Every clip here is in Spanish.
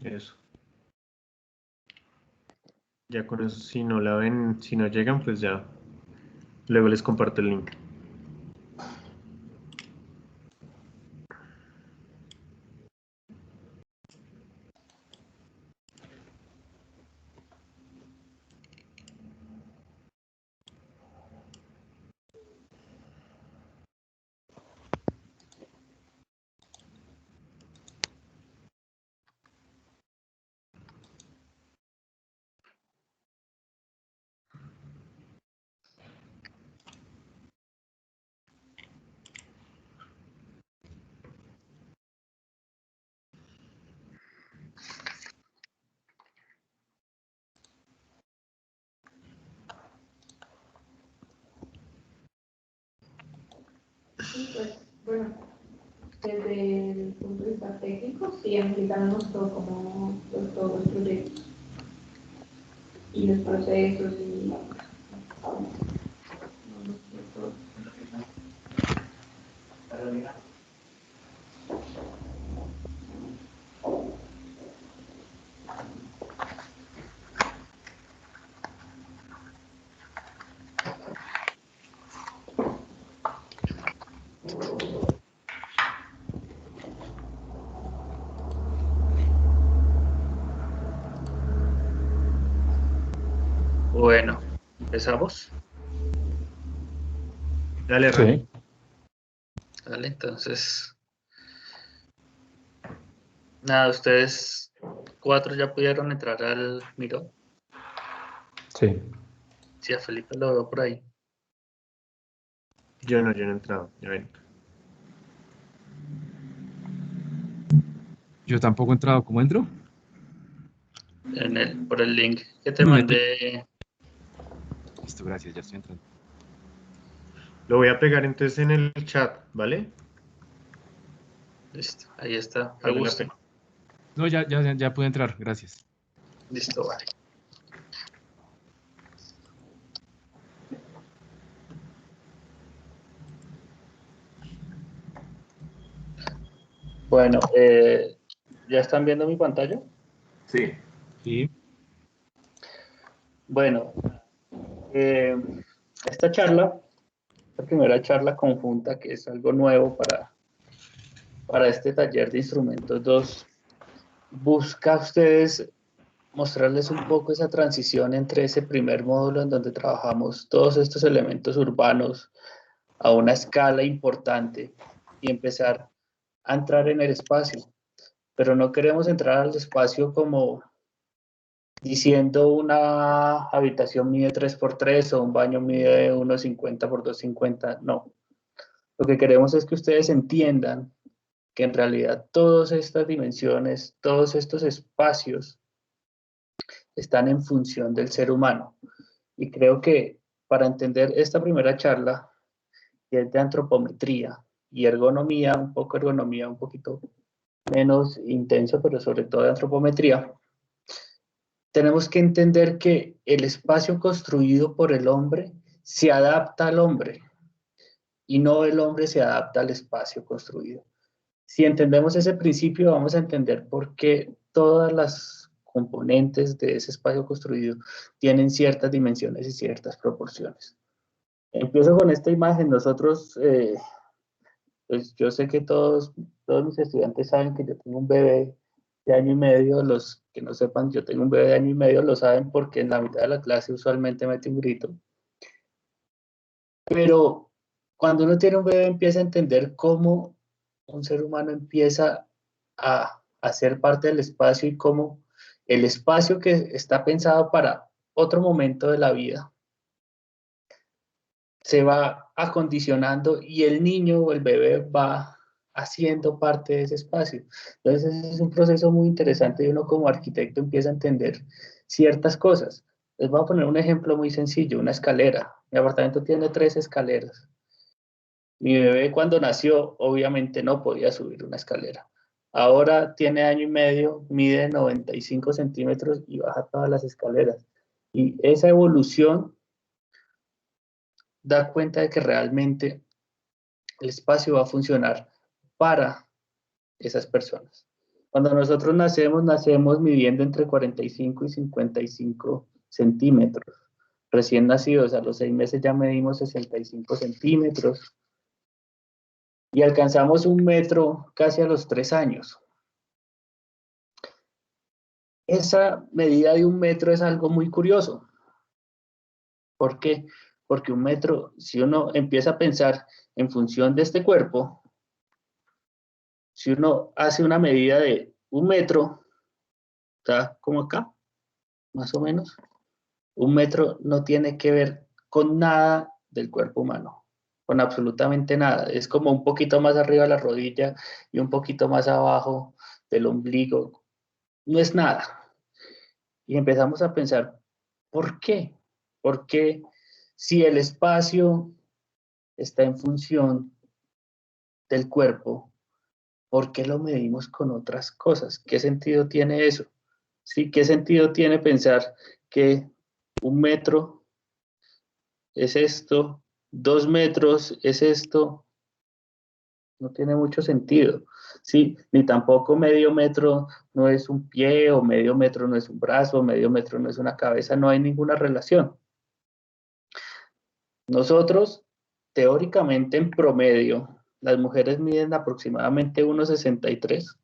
Eso. Ya con eso, si no la ven, si no llegan, pues ya. Luego les comparto el link. Sí, pues, bueno, desde el punto de vista técnico, sí, aplicamos todo como todos los proyectos y los procesos y todo. Bueno, empezamos. Dale, Rani. Sí. Vale, entonces, nada, ustedes 4 ya pudieron entrar al Miro. Sí. Sí, a Felipe lo veo por ahí. Yo no he entrado. Ya ven. Yo tampoco he entrado. ¿Cómo entro? Por el link que te Me metí. mandé. Listo, gracias, ya estoy entrando. Lo voy a pegar entonces en el chat, ¿vale? Listo, ahí está. Me Vale la gusta. pena. No, ya pude entrar, gracias. Listo, vale. Bueno, ¿ya están viendo mi pantalla? Sí. Sí. Bueno, esta charla, la primera charla conjunta, que es algo nuevo para este taller de instrumentos 2, busca a ustedes mostrarles un poco esa transición entre ese primer módulo en donde trabajamos todos estos elementos urbanos a una escala importante y empezar a entrar en el espacio. Pero no queremos entrar al espacio como diciendo una habitación mide 3x3 o un baño mide 1,50 por 2,50. No. Lo que queremos es que ustedes entiendan que en realidad todas estas dimensiones, todos estos espacios están en función del ser humano. Y creo que para entender esta primera charla, que es de antropometría y ergonomía, un poquito menos intenso, pero sobre todo de antropometría, tenemos que entender que el espacio construido por el hombre se adapta al hombre y no el hombre se adapta al espacio construido. Si entendemos ese principio, vamos a entender por qué todas las componentes de ese espacio construido tienen ciertas dimensiones y ciertas proporciones. Empiezo con esta imagen. Nosotros, pues yo sé que todos mis estudiantes saben que yo tengo un bebé de año y medio. Los que no sepan, yo tengo un bebé de año y medio, lo saben porque en la mitad de la clase usualmente mete un grito. Pero cuando uno tiene un bebé empieza a entender cómo un ser humano empieza a ser parte del espacio y cómo el espacio que está pensado para otro momento de la vida se va acondicionando y el niño o el bebé va haciendo parte de ese espacio. Entonces es un proceso muy interesante y uno como arquitecto empieza a entender ciertas cosas. Les voy a poner un ejemplo muy sencillo, una escalera. Mi apartamento tiene 3 escaleras. Mi bebé cuando nació obviamente no podía subir una escalera. Ahora tiene año y medio, mide 95 centímetros y baja todas las escaleras. Y esa evolución da cuenta de que realmente el espacio va a funcionar para esas personas. Cuando nosotros nacemos midiendo entre 45 y 55 centímetros. Recién nacidos, a los 6 meses ya medimos 65 centímetros. Y alcanzamos 1 metro casi a los 3 años. Esa medida de 1 metro es algo muy curioso. ¿Por qué? Porque 1 metro, si uno empieza a pensar en función de este cuerpo, si uno hace una medida de 1 metro, está como acá, más o menos, 1 metro no tiene que ver con nada del cuerpo humano, con absolutamente nada. Es como un poquito más arriba de la rodilla y un poquito más abajo del ombligo. No es nada. Y empezamos a pensar, ¿por qué? ¿Por qué si el espacio está en función del cuerpo, por qué lo medimos con otras cosas? ¿Qué sentido tiene eso? ¿Sí? ¿Qué sentido tiene pensar que 1 metro es esto, 2 metros es esto? No tiene mucho sentido, ¿sí? Ni tampoco medio metro no es un pie, o medio metro no es un brazo, o medio metro no es una cabeza, no hay ninguna relación. Nosotros, teóricamente, en promedio, las mujeres miden aproximadamente 1,63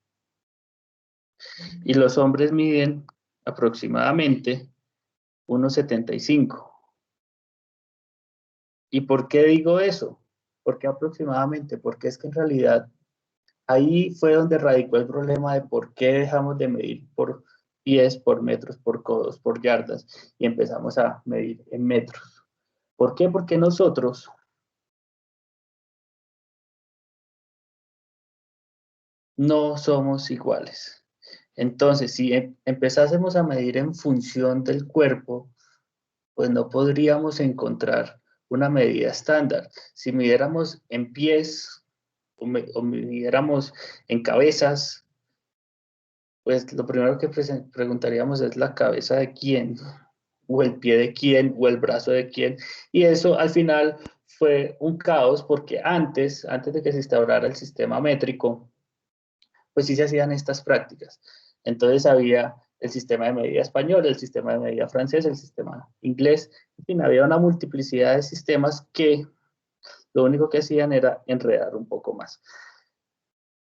y los hombres miden aproximadamente 1,75. ¿Y por qué digo eso? ¿Por qué aproximadamente? Porque es que en realidad ahí fue donde radicó el problema de por qué dejamos de medir por pies, por metros, por codos, por yardas y empezamos a medir en metros. ¿Por qué? Porque nosotros no somos iguales. Entonces, si empezásemos a medir en función del cuerpo, pues no podríamos encontrar una medida estándar. Si midiéramos en pies o midiéramos en cabezas, pues lo primero que preguntaríamos es la cabeza de quién, o el pie de quién, o el brazo de quién. Y eso al final fue un caos porque antes de que se instaurara el sistema métrico, pues sí se hacían estas prácticas. Entonces había el sistema de medida español, el sistema de medida francés, el sistema inglés, en fin, había una multiplicidad de sistemas que lo único que hacían era enredar un poco más.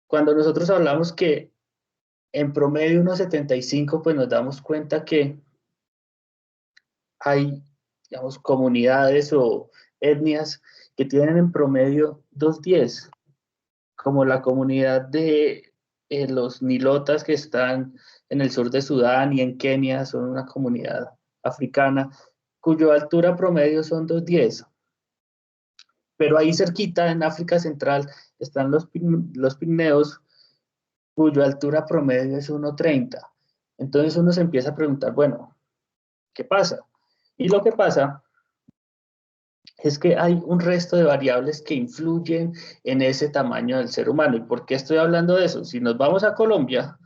Cuando nosotros hablamos que en promedio 1,75, pues nos damos cuenta que hay, digamos, comunidades o etnias que tienen en promedio 2,10, como la comunidad de los nilotas que están en el sur de Sudán y en Kenia, son una comunidad africana, cuya altura promedio son 2,10. Pero ahí cerquita, en África Central, están los pigmeos, cuya altura promedio es 1,30. Entonces uno se empieza a preguntar, bueno, ¿qué pasa? Y lo que pasa es que hay un resto de variables que influyen en ese tamaño del ser humano. ¿Y por qué estoy hablando de eso? Si nos vamos a Colombia,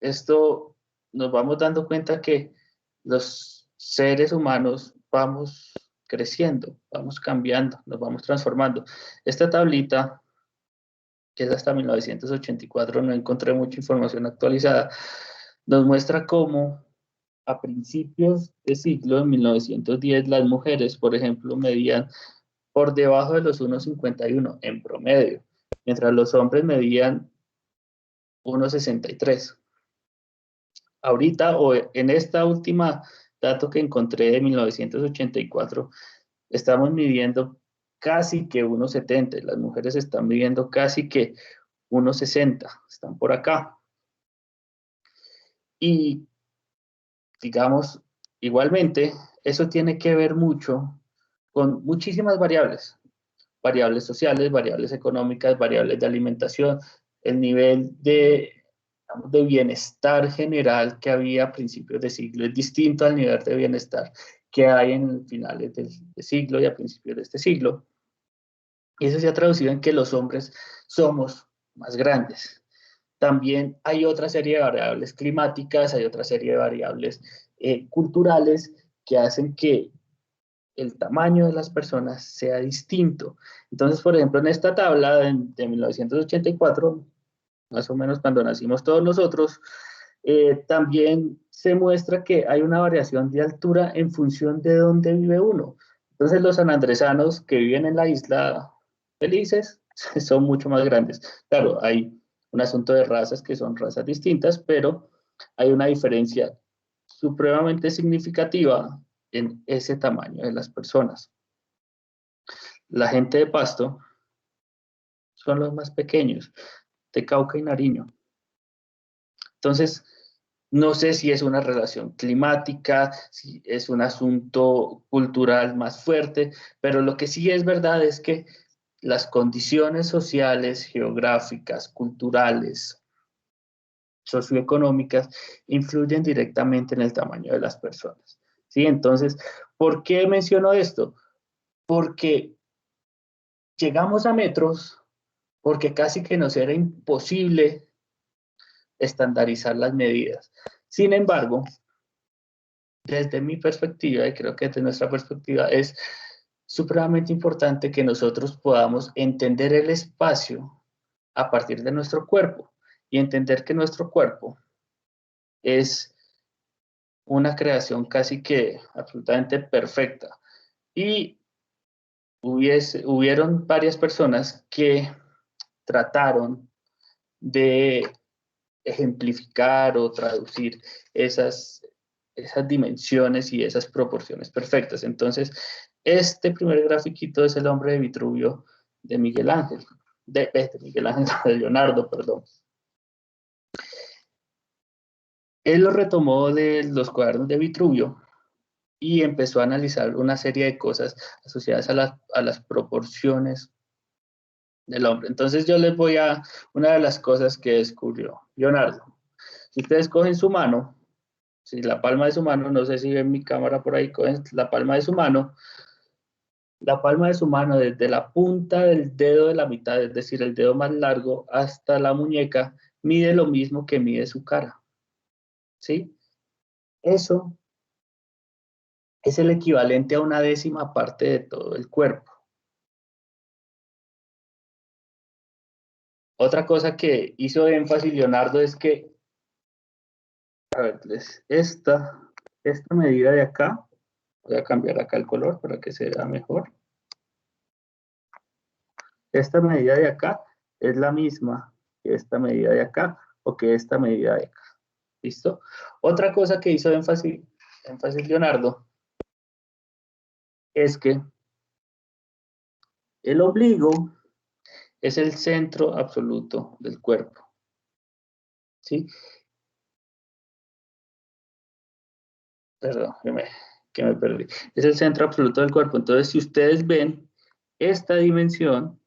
esto nos vamos dando cuenta que los seres humanos vamos creciendo, vamos cambiando, nos vamos transformando. Esta tablita, que es hasta 1984, no encontré mucha información actualizada, nos muestra cómo a principios de siglo, en 1910, las mujeres, por ejemplo, medían por debajo de los 1,51 en promedio, mientras los hombres medían 1,63. Ahorita, o en esta última dato que encontré de 1984, estamos midiendo casi que 1,70. Las mujeres están midiendo casi que 1,60. Están por acá. Y, digamos, igualmente, eso tiene que ver mucho con muchísimas variables. Variables sociales, variables económicas, variables de alimentación, el nivel de bienestar general que había a principios de siglo es distinto al nivel de bienestar que hay en finales del siglo y a principios de este siglo. Y eso se ha traducido en que los hombres somos más grandes. También hay otra serie de variables climáticas, hay otra serie de variables culturales que hacen que el tamaño de las personas sea distinto. Entonces, por ejemplo, en esta tabla de 1984, más o menos cuando nacimos todos nosotros, también se muestra que hay una variación de altura en función de dónde vive uno. Entonces los sanandresanos que viven en la isla Felices son mucho más grandes. Claro, hay un asunto de razas que son razas distintas, pero hay una diferencia supremamente significativa en ese tamaño de las personas. La gente de Pasto son los más pequeños, de Cauca y Nariño. Entonces, no sé si es una relación climática, si es un asunto cultural más fuerte, pero lo que sí es verdad es que las condiciones sociales, geográficas, culturales, socioeconómicas, influyen directamente en el tamaño de las personas. ¿Sí? Entonces, ¿por qué menciono esto? Porque llegamos a metros, porque casi que nos era imposible estandarizar las medidas. Sin embargo, desde mi perspectiva, y creo que desde nuestra perspectiva, es supremamente importante que nosotros podamos entender el espacio a partir de nuestro cuerpo y entender que nuestro cuerpo es una creación casi que absolutamente perfecta. Y hubieron varias personas que trataron de ejemplificar o traducir esas dimensiones y esas proporciones perfectas. Entonces, este primer grafiquito es el hombre de Vitruvio de Miguel Ángel, de Leonardo, perdón. Él lo retomó de los cuadernos de Vitruvio y empezó a analizar una serie de cosas asociadas a las proporciones del hombre. Entonces yo les voy a, una de las cosas que descubrió Leonardo. Si ustedes cogen su mano, si la palma de su mano, no sé si ven mi cámara por ahí, cogen la palma de su mano desde la punta del dedo de la mitad, es decir, el dedo más largo, hasta la muñeca, mide lo mismo que mide su cara. ¿Sí? Eso es el equivalente a una décima parte de todo el cuerpo. Otra cosa que hizo énfasis Leonardo es que, a ver, esta medida de acá, voy a cambiar acá el color para que se vea mejor. Esta medida de acá es la misma que esta medida de acá o que esta medida de acá. ¿Listo? Otra cosa que hizo énfasis Leonardo es que el ombligo es el centro absoluto del cuerpo. ¿Sí? Perdón, que me perdí. Es el centro absoluto del cuerpo. Entonces, si ustedes ven, esta dimensión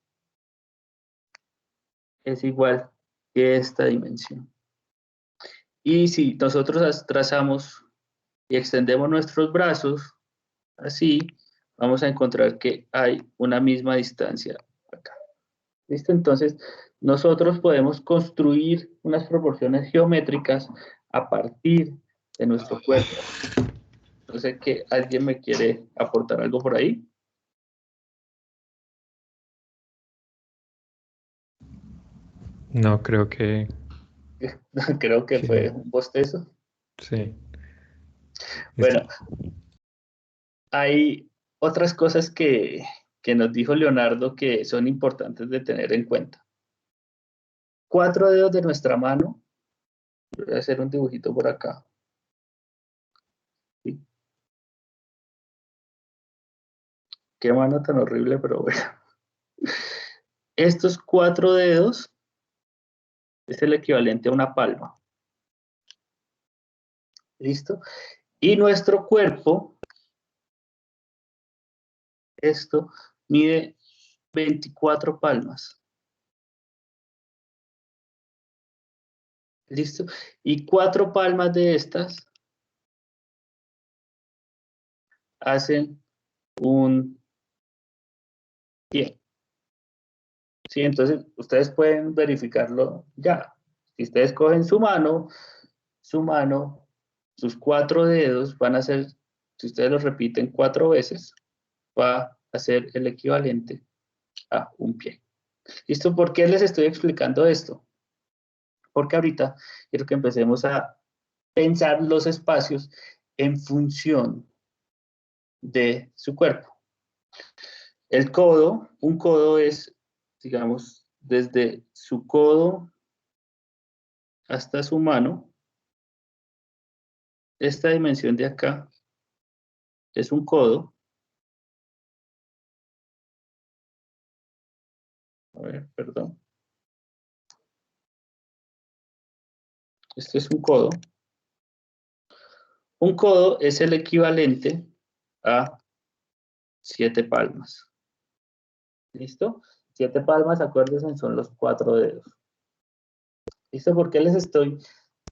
es igual que esta dimensión. Y si nosotros trazamos y extendemos nuestros brazos, así, vamos a encontrar que hay una misma distancia acá. ¿Listo? Entonces, nosotros podemos construir unas proporciones geométricas a partir de nuestro cuerpo. No sé que alguien me quiere aportar algo por ahí. No, creo que Creo que fue no. un bostezo. Sí. Bueno, hay otras cosas que nos dijo Leonardo que son importantes de tener en cuenta. 4 dedos de nuestra mano. Voy a hacer un dibujito por acá. ¿Sí? Qué mano tan horrible, pero bueno. Estos 4 dedos es el equivalente a una palma. ¿Listo? Y nuestro cuerpo, esto mide 24 palmas. ¿Listo? Y 4 palmas de estas hacen un pie. ¿Sí? Entonces, ustedes pueden verificarlo ya. Si ustedes cogen su mano, sus 4 dedos van a ser, si ustedes los repiten 4 veces, va a ser el equivalente a un pie. ¿Listo? ¿Por qué les estoy explicando esto? porque ahorita quiero que empecemos a pensar los espacios en función de su cuerpo. El codo, un codo es, digamos, desde su codo hasta su mano. Esta dimensión de acá es un codo. A ver, perdón. Este es un codo. Un codo es el equivalente a 7 palmas. ¿Listo? 7 palmas, acuérdense, son los 4 dedos. ¿Listo? ¿Por qué les estoy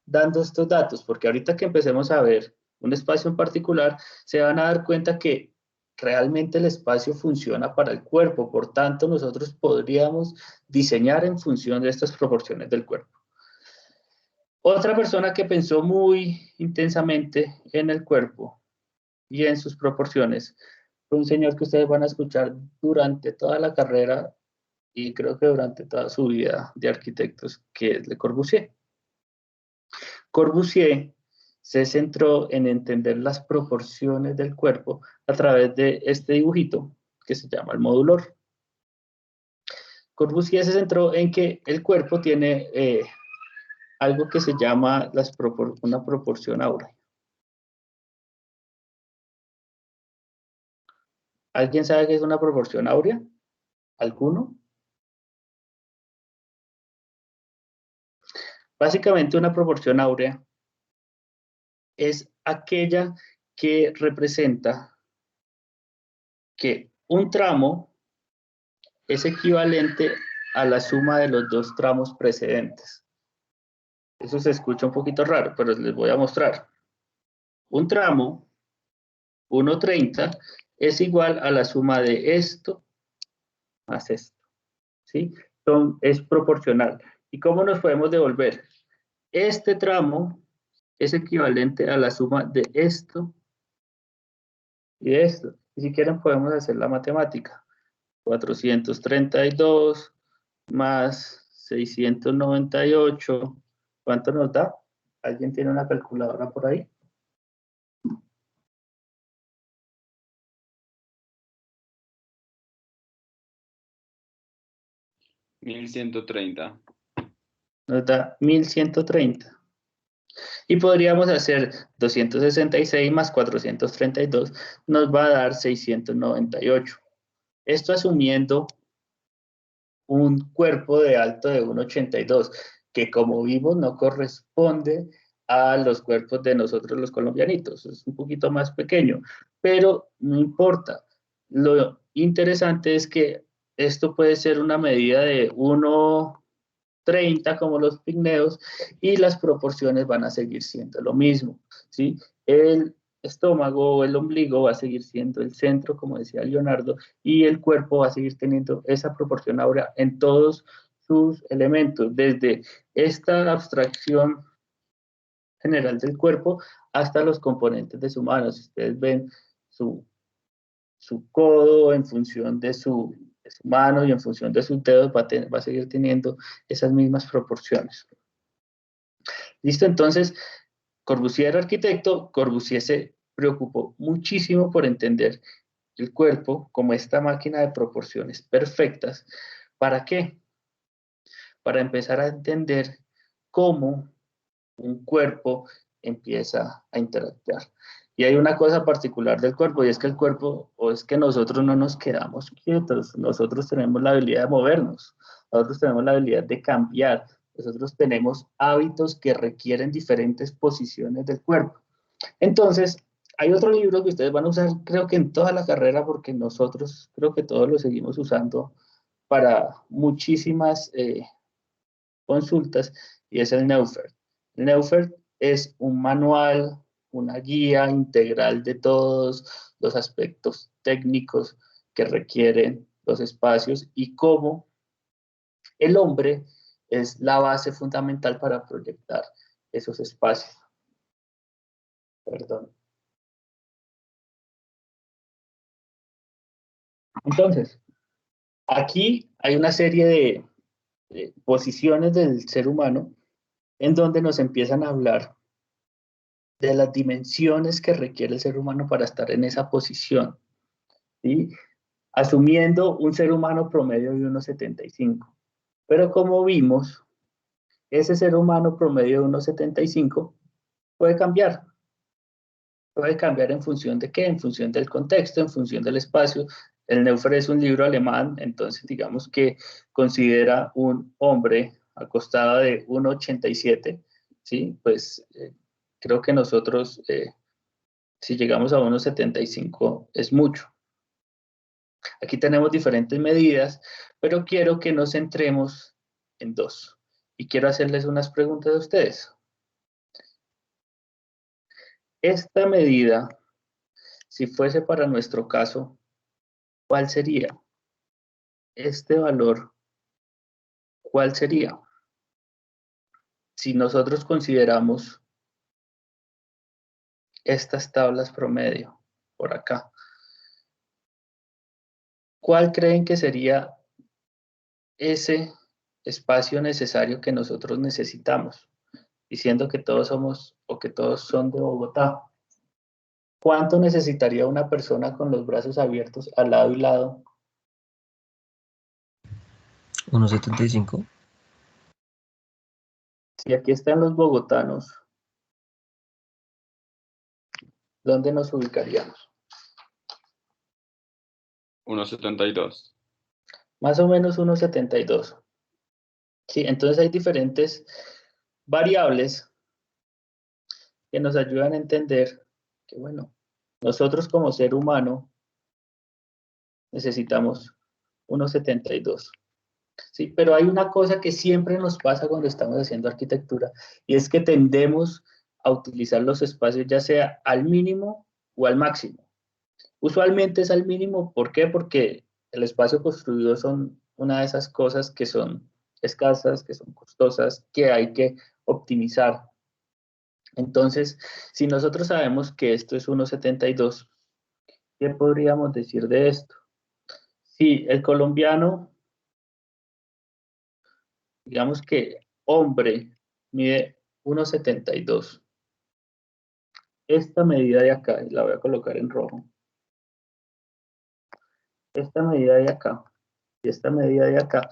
dando estos datos? Porque ahorita que empecemos a ver un espacio en particular, se van a dar cuenta que realmente el espacio funciona para el cuerpo. Por tanto, nosotros podríamos diseñar en función de estas proporciones del cuerpo. Otra persona que pensó muy intensamente en el cuerpo y en sus proporciones fue un señor que ustedes van a escuchar durante toda la carrera y creo que durante toda su vida de arquitectos, que es Le Corbusier. Corbusier se centró en entender las proporciones del cuerpo a través de este dibujito que se llama el modulor. Corbusier se centró en que el cuerpo tiene algo que se llama una proporción áurea. ¿Alguien sabe qué es una proporción áurea? ¿Alguno? Básicamente una proporción áurea es aquella que representa que un tramo es equivalente a la suma de los dos tramos precedentes. Eso se escucha un poquito raro, pero les voy a mostrar. Un tramo, 1,30, es igual a la suma de esto más esto. ¿Sí? Es proporcional. ¿Y cómo nos podemos devolver? Este tramo es equivalente a la suma de esto y de esto. Y si quieren podemos hacer la matemática. 432 más 698. ¿Cuánto nos da? ¿Alguien tiene una calculadora por ahí? $1,130. Nos da 1130. Y podríamos hacer 266 más 432, nos va a dar 698. Esto asumiendo un cuerpo de alto de 1,82, que como vimos no corresponde a los cuerpos de nosotros los colombianitos, es un poquito más pequeño, pero no importa. Lo interesante es que esto puede ser una medida de 1,30 como los pigmeos y las proporciones van a seguir siendo lo mismo, ¿sí? El estómago o el ombligo va a seguir siendo el centro, como decía Leonardo, y el cuerpo va a seguir teniendo esa proporción áurea en todos sus elementos, desde esta abstracción general del cuerpo hasta los componentes de su mano. Si ustedes ven su codo en función de su mano y en función de sus dedos va a seguir teniendo esas mismas proporciones. ¿Listo? Entonces, Corbusier era arquitecto, Corbusier se preocupó muchísimo por entender el cuerpo como esta máquina de proporciones perfectas. ¿Para qué? Para empezar a entender cómo un cuerpo empieza a interactuar. Y hay una cosa particular del cuerpo, y es que el cuerpo, o es que nosotros no nos quedamos quietos, nosotros tenemos la habilidad de movernos, nosotros tenemos la habilidad de cambiar, nosotros tenemos hábitos que requieren diferentes posiciones del cuerpo. Entonces, hay otro libro que ustedes van a usar, creo que en toda la carrera, porque nosotros creo que todos lo seguimos usando para muchísimas consultas, y es el Neufert. El Neufert es un manual, una guía integral de todos los aspectos técnicos que requieren los espacios y cómo el hombre es la base fundamental para proyectar esos espacios. Perdón. Entonces, aquí hay una serie de posiciones del ser humano en donde nos empiezan a hablar de las dimensiones que requiere el ser humano para estar en esa posición, ¿sí? Asumiendo un ser humano promedio de 1,75. Pero como vimos, ese ser humano promedio de 1,75 puede cambiar. Puede cambiar en función de qué, en función del contexto, en función del espacio. El Neufer es un libro alemán, entonces digamos que considera un hombre acostado de 1,87, ¿sí? Pues creo que nosotros, si llegamos a 1,75, es mucho. Aquí tenemos diferentes medidas, pero quiero que nos centremos en dos. Y quiero hacerles unas preguntas a ustedes. Esta medida, si fuese para nuestro caso, ¿cuál sería? Este valor, ¿cuál sería? Si nosotros consideramos estas tablas promedio, por acá, ¿cuál creen que sería ese espacio necesario que nosotros necesitamos? Diciendo que todos somos o que todos son de Bogotá. ¿Cuánto necesitaría una persona con los brazos abiertos al lado y lado? 1,75. Si aquí están los bogotanos, ¿dónde nos ubicaríamos? 1,72. Más o menos 1,72. Sí, entonces hay diferentes variables que nos ayudan a entender que, bueno, nosotros como ser humano necesitamos 1,72. Sí, pero hay una cosa que siempre nos pasa cuando estamos haciendo arquitectura y es que tendemos a utilizar los espacios ya sea al mínimo o al máximo. Usualmente es al mínimo, ¿por qué? Porque el espacio construido son una de esas cosas que son escasas, que son costosas, que hay que optimizar. Entonces, si nosotros sabemos que esto es 1,72, ¿qué podríamos decir de esto? Si el colombiano, digamos que hombre, mide 1,72, esta medida de acá, y la voy a colocar en rojo, esta medida de acá y esta medida de acá,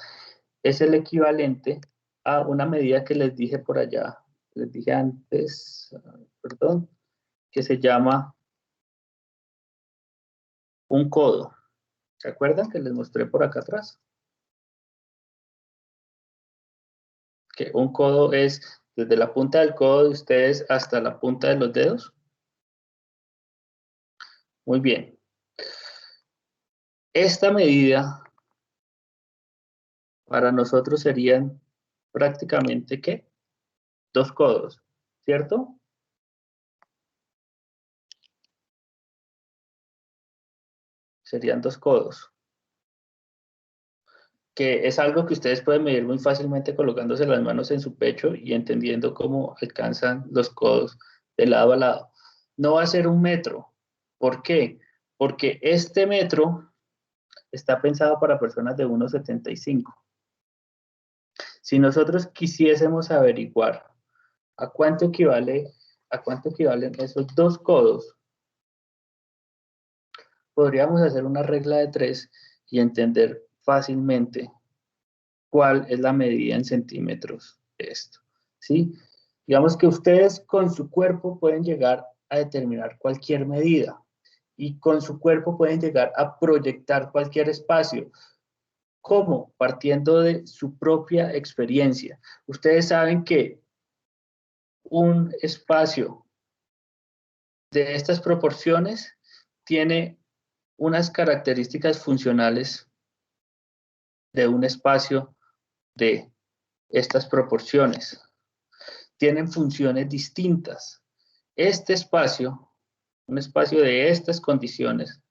es el equivalente a una medida que les dije por allá, les dije antes, perdón, que se llama un codo. ¿Se acuerdan que les mostré por acá atrás? Que un codo es desde la punta del codo de ustedes hasta la punta de los dedos. Muy bien. Esta medida para nosotros serían prácticamente, ¿qué? 2 codos, ¿cierto? Serían 2 codos. Que es algo que ustedes pueden medir muy fácilmente colocándose las manos en su pecho y entendiendo cómo alcanzan los codos de lado a lado. No va a ser 1 metro. ¿Por qué? Porque este metro está pensado para personas de 1,75. Si nosotros quisiésemos averiguar a cuánto equivalen esos 2 codos, podríamos hacer una regla de 3 y entender fácilmente cuál es la medida en centímetros de esto, ¿sí? Digamos que ustedes con su cuerpo pueden llegar a determinar cualquier medida y con su cuerpo pueden llegar a proyectar cualquier espacio. ¿Cómo? Partiendo de su propia experiencia. Ustedes saben que un espacio de estas proporciones tiene unas características funcionales de un espacio de estas proporciones. Tienen funciones distintas. Este espacio, un espacio de estas condiciones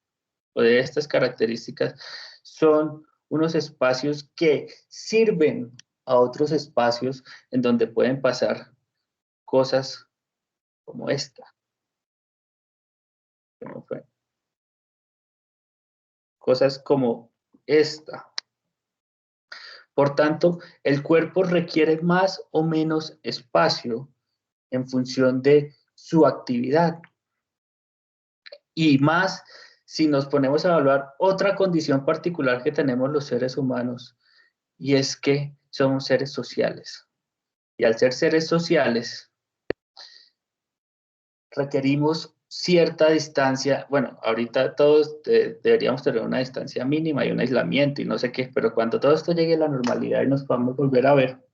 o de estas características, son unos espacios que sirven a otros espacios en donde pueden pasar cosas como esta. ¿Cómo fue? Cosas como esta. Por tanto, el cuerpo requiere más o menos espacio en función de su actividad. Y más si nos ponemos a evaluar otra condición particular que tenemos los seres humanos, y es que somos seres sociales. Y al ser seres sociales, requerimos cierta distancia. Bueno, ahorita todos deberíamos tener una distancia mínima y un aislamiento y no sé qué, pero cuando todo esto llegue a la normalidad y nos podamos volver a ver,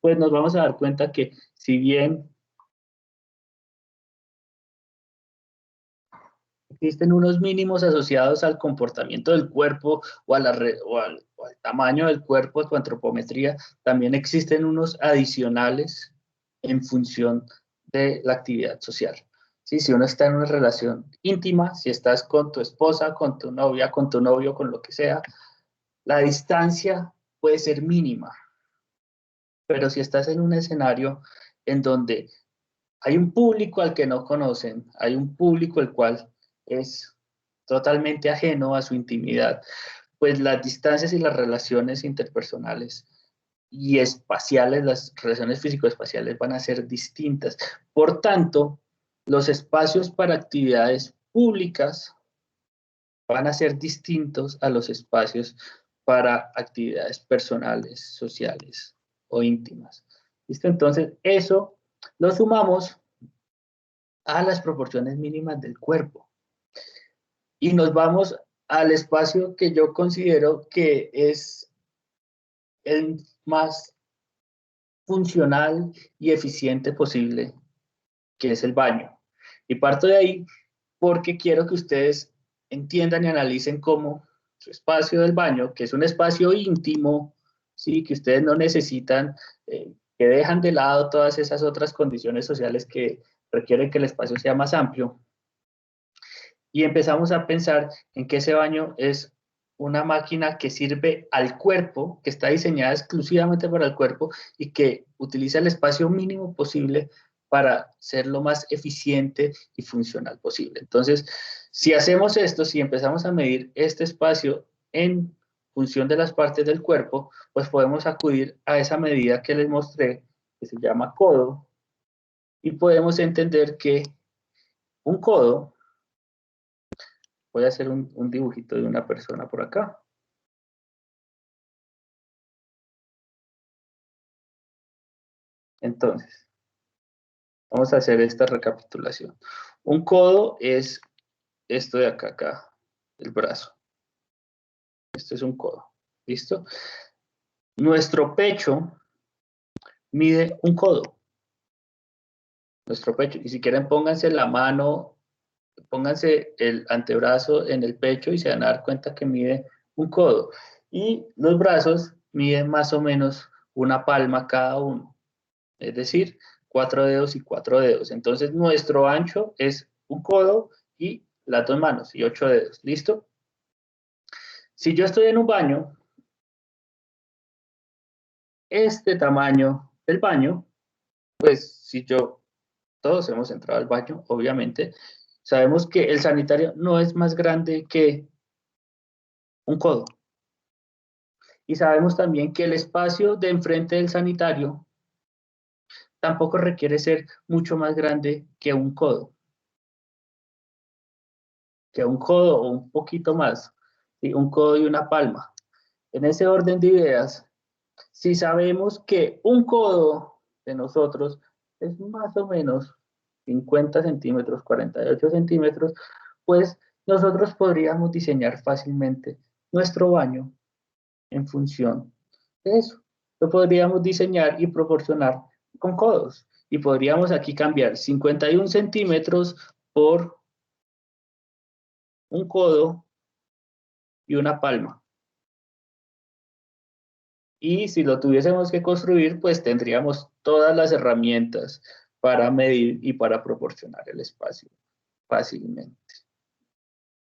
pues nos vamos a dar cuenta que si bien existen unos mínimos asociados al comportamiento del cuerpo o, o al tamaño del cuerpo, su antropometría, también existen unos adicionales en función de la actividad social. ¿Sí? Si uno está en una relación íntima, si estás con tu esposa, con tu novia, con tu novio, con lo que sea, la distancia puede ser mínima. Pero si estás en un escenario en donde hay un público al que no conocen, hay un público el cual es totalmente ajeno a su intimidad, pues las distancias y las relaciones interpersonales y espaciales, las relaciones físico-espaciales van a ser distintas. Por tanto, los espacios para actividades públicas van a ser distintos a los espacios para actividades personales, sociales o íntimas. ¿Listo? Entonces, eso lo sumamos a las proporciones mínimas del cuerpo. Y nos vamos al espacio que yo considero que es el más funcional y eficiente posible, que es el baño. Y parto de ahí porque quiero que ustedes entiendan y analicen cómo su espacio del baño, que es un espacio íntimo, ¿sí? Que ustedes no necesitan, que dejan de lado todas esas otras condiciones sociales que requieren que el espacio sea más amplio. Y empezamos a pensar en que ese baño es una máquina que sirve al cuerpo, que está diseñada exclusivamente para el cuerpo y que utiliza el espacio mínimo posible para ser lo más eficiente y funcional posible. Entonces, si hacemos esto, si empezamos a medir este espacio en función de las partes del cuerpo, pues podemos acudir a esa medida que les mostré, que se llama codo, y podemos entender que un codo, voy a hacer un dibujito de una persona por acá. Entonces, vamos a hacer esta recapitulación. Un codo es esto de acá, el brazo. Este es un codo, ¿listo? Nuestro pecho mide un codo. Nuestro pecho. Y si quieren, pónganse la mano, pónganse el antebrazo en el pecho y se van a dar cuenta que mide un codo. Y los brazos miden más o menos una palma cada uno. Es decir, 4 dedos y 4 dedos. Entonces, nuestro ancho es un codo y las 2 manos y 8 dedos. ¿Listo? Si yo estoy en un baño, este tamaño del baño, pues si todos hemos entrado al baño, obviamente, sabemos que el sanitario no es más grande que un codo. Y sabemos también que el espacio de enfrente del sanitario tampoco requiere ser mucho más grande que un codo. Que un codo o un poquito más, ¿sí? Un codo y una palma. En ese orden de ideas, si sabemos que un codo de nosotros es más o menos 50 centímetros, 48 centímetros, pues nosotros podríamos diseñar fácilmente nuestro baño en función de eso. Lo podríamos diseñar y proporcionar con codos. Y podríamos aquí cambiar 51 centímetros por un codo y una palma. Y si lo tuviésemos que construir, pues tendríamos todas las herramientas para medir y para proporcionar el espacio fácilmente.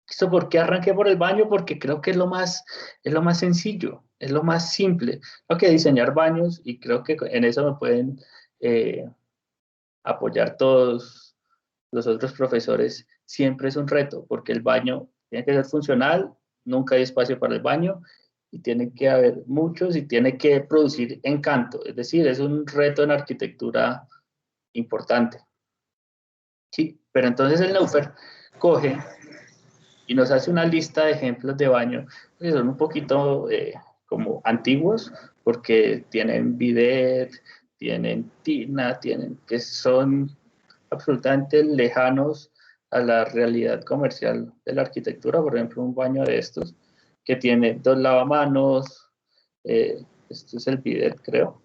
¿Esto por qué arranqué por el baño? Porque creo que es lo más sencillo, es lo más simple. Creo que diseñar baños, y creo que en eso me pueden apoyar todos los otros profesores, siempre es un reto, porque el baño tiene que ser funcional, nunca hay espacio para el baño, y tiene que haber muchos y tiene que producir encanto. Es decir, es un reto en arquitectura importante. Sí, pero entonces el Neufer coge y nos hace una lista de ejemplos de baño que son un poquito como antiguos, porque tienen bidet, tienen tina, que son absolutamente lejanos a la realidad comercial de la arquitectura. Por ejemplo, un baño de estos que tiene 2 lavamanos, esto es el bidet, creo,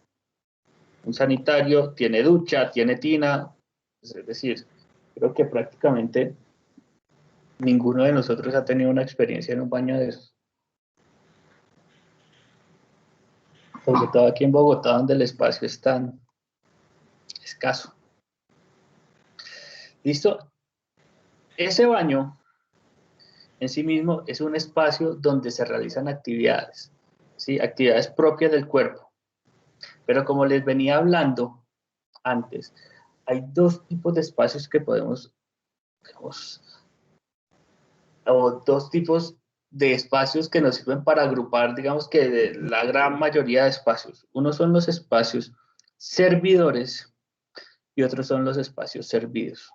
un sanitario, tiene ducha, tiene tina, es decir, creo que prácticamente ninguno de nosotros ha tenido una experiencia en un baño de esos. Sobre todo aquí en Bogotá, donde el espacio es tan escaso. ¿Listo? Ese baño en sí mismo es un espacio donde se realizan actividades, ¿sí? Actividades propias del cuerpo. Pero como les venía hablando antes, hay 2 tipos de espacios que podemos, digamos, o 2 tipos de espacios que nos sirven para agrupar, digamos que de la gran mayoría de espacios. Uno son los espacios servidores y otros son los espacios servidos.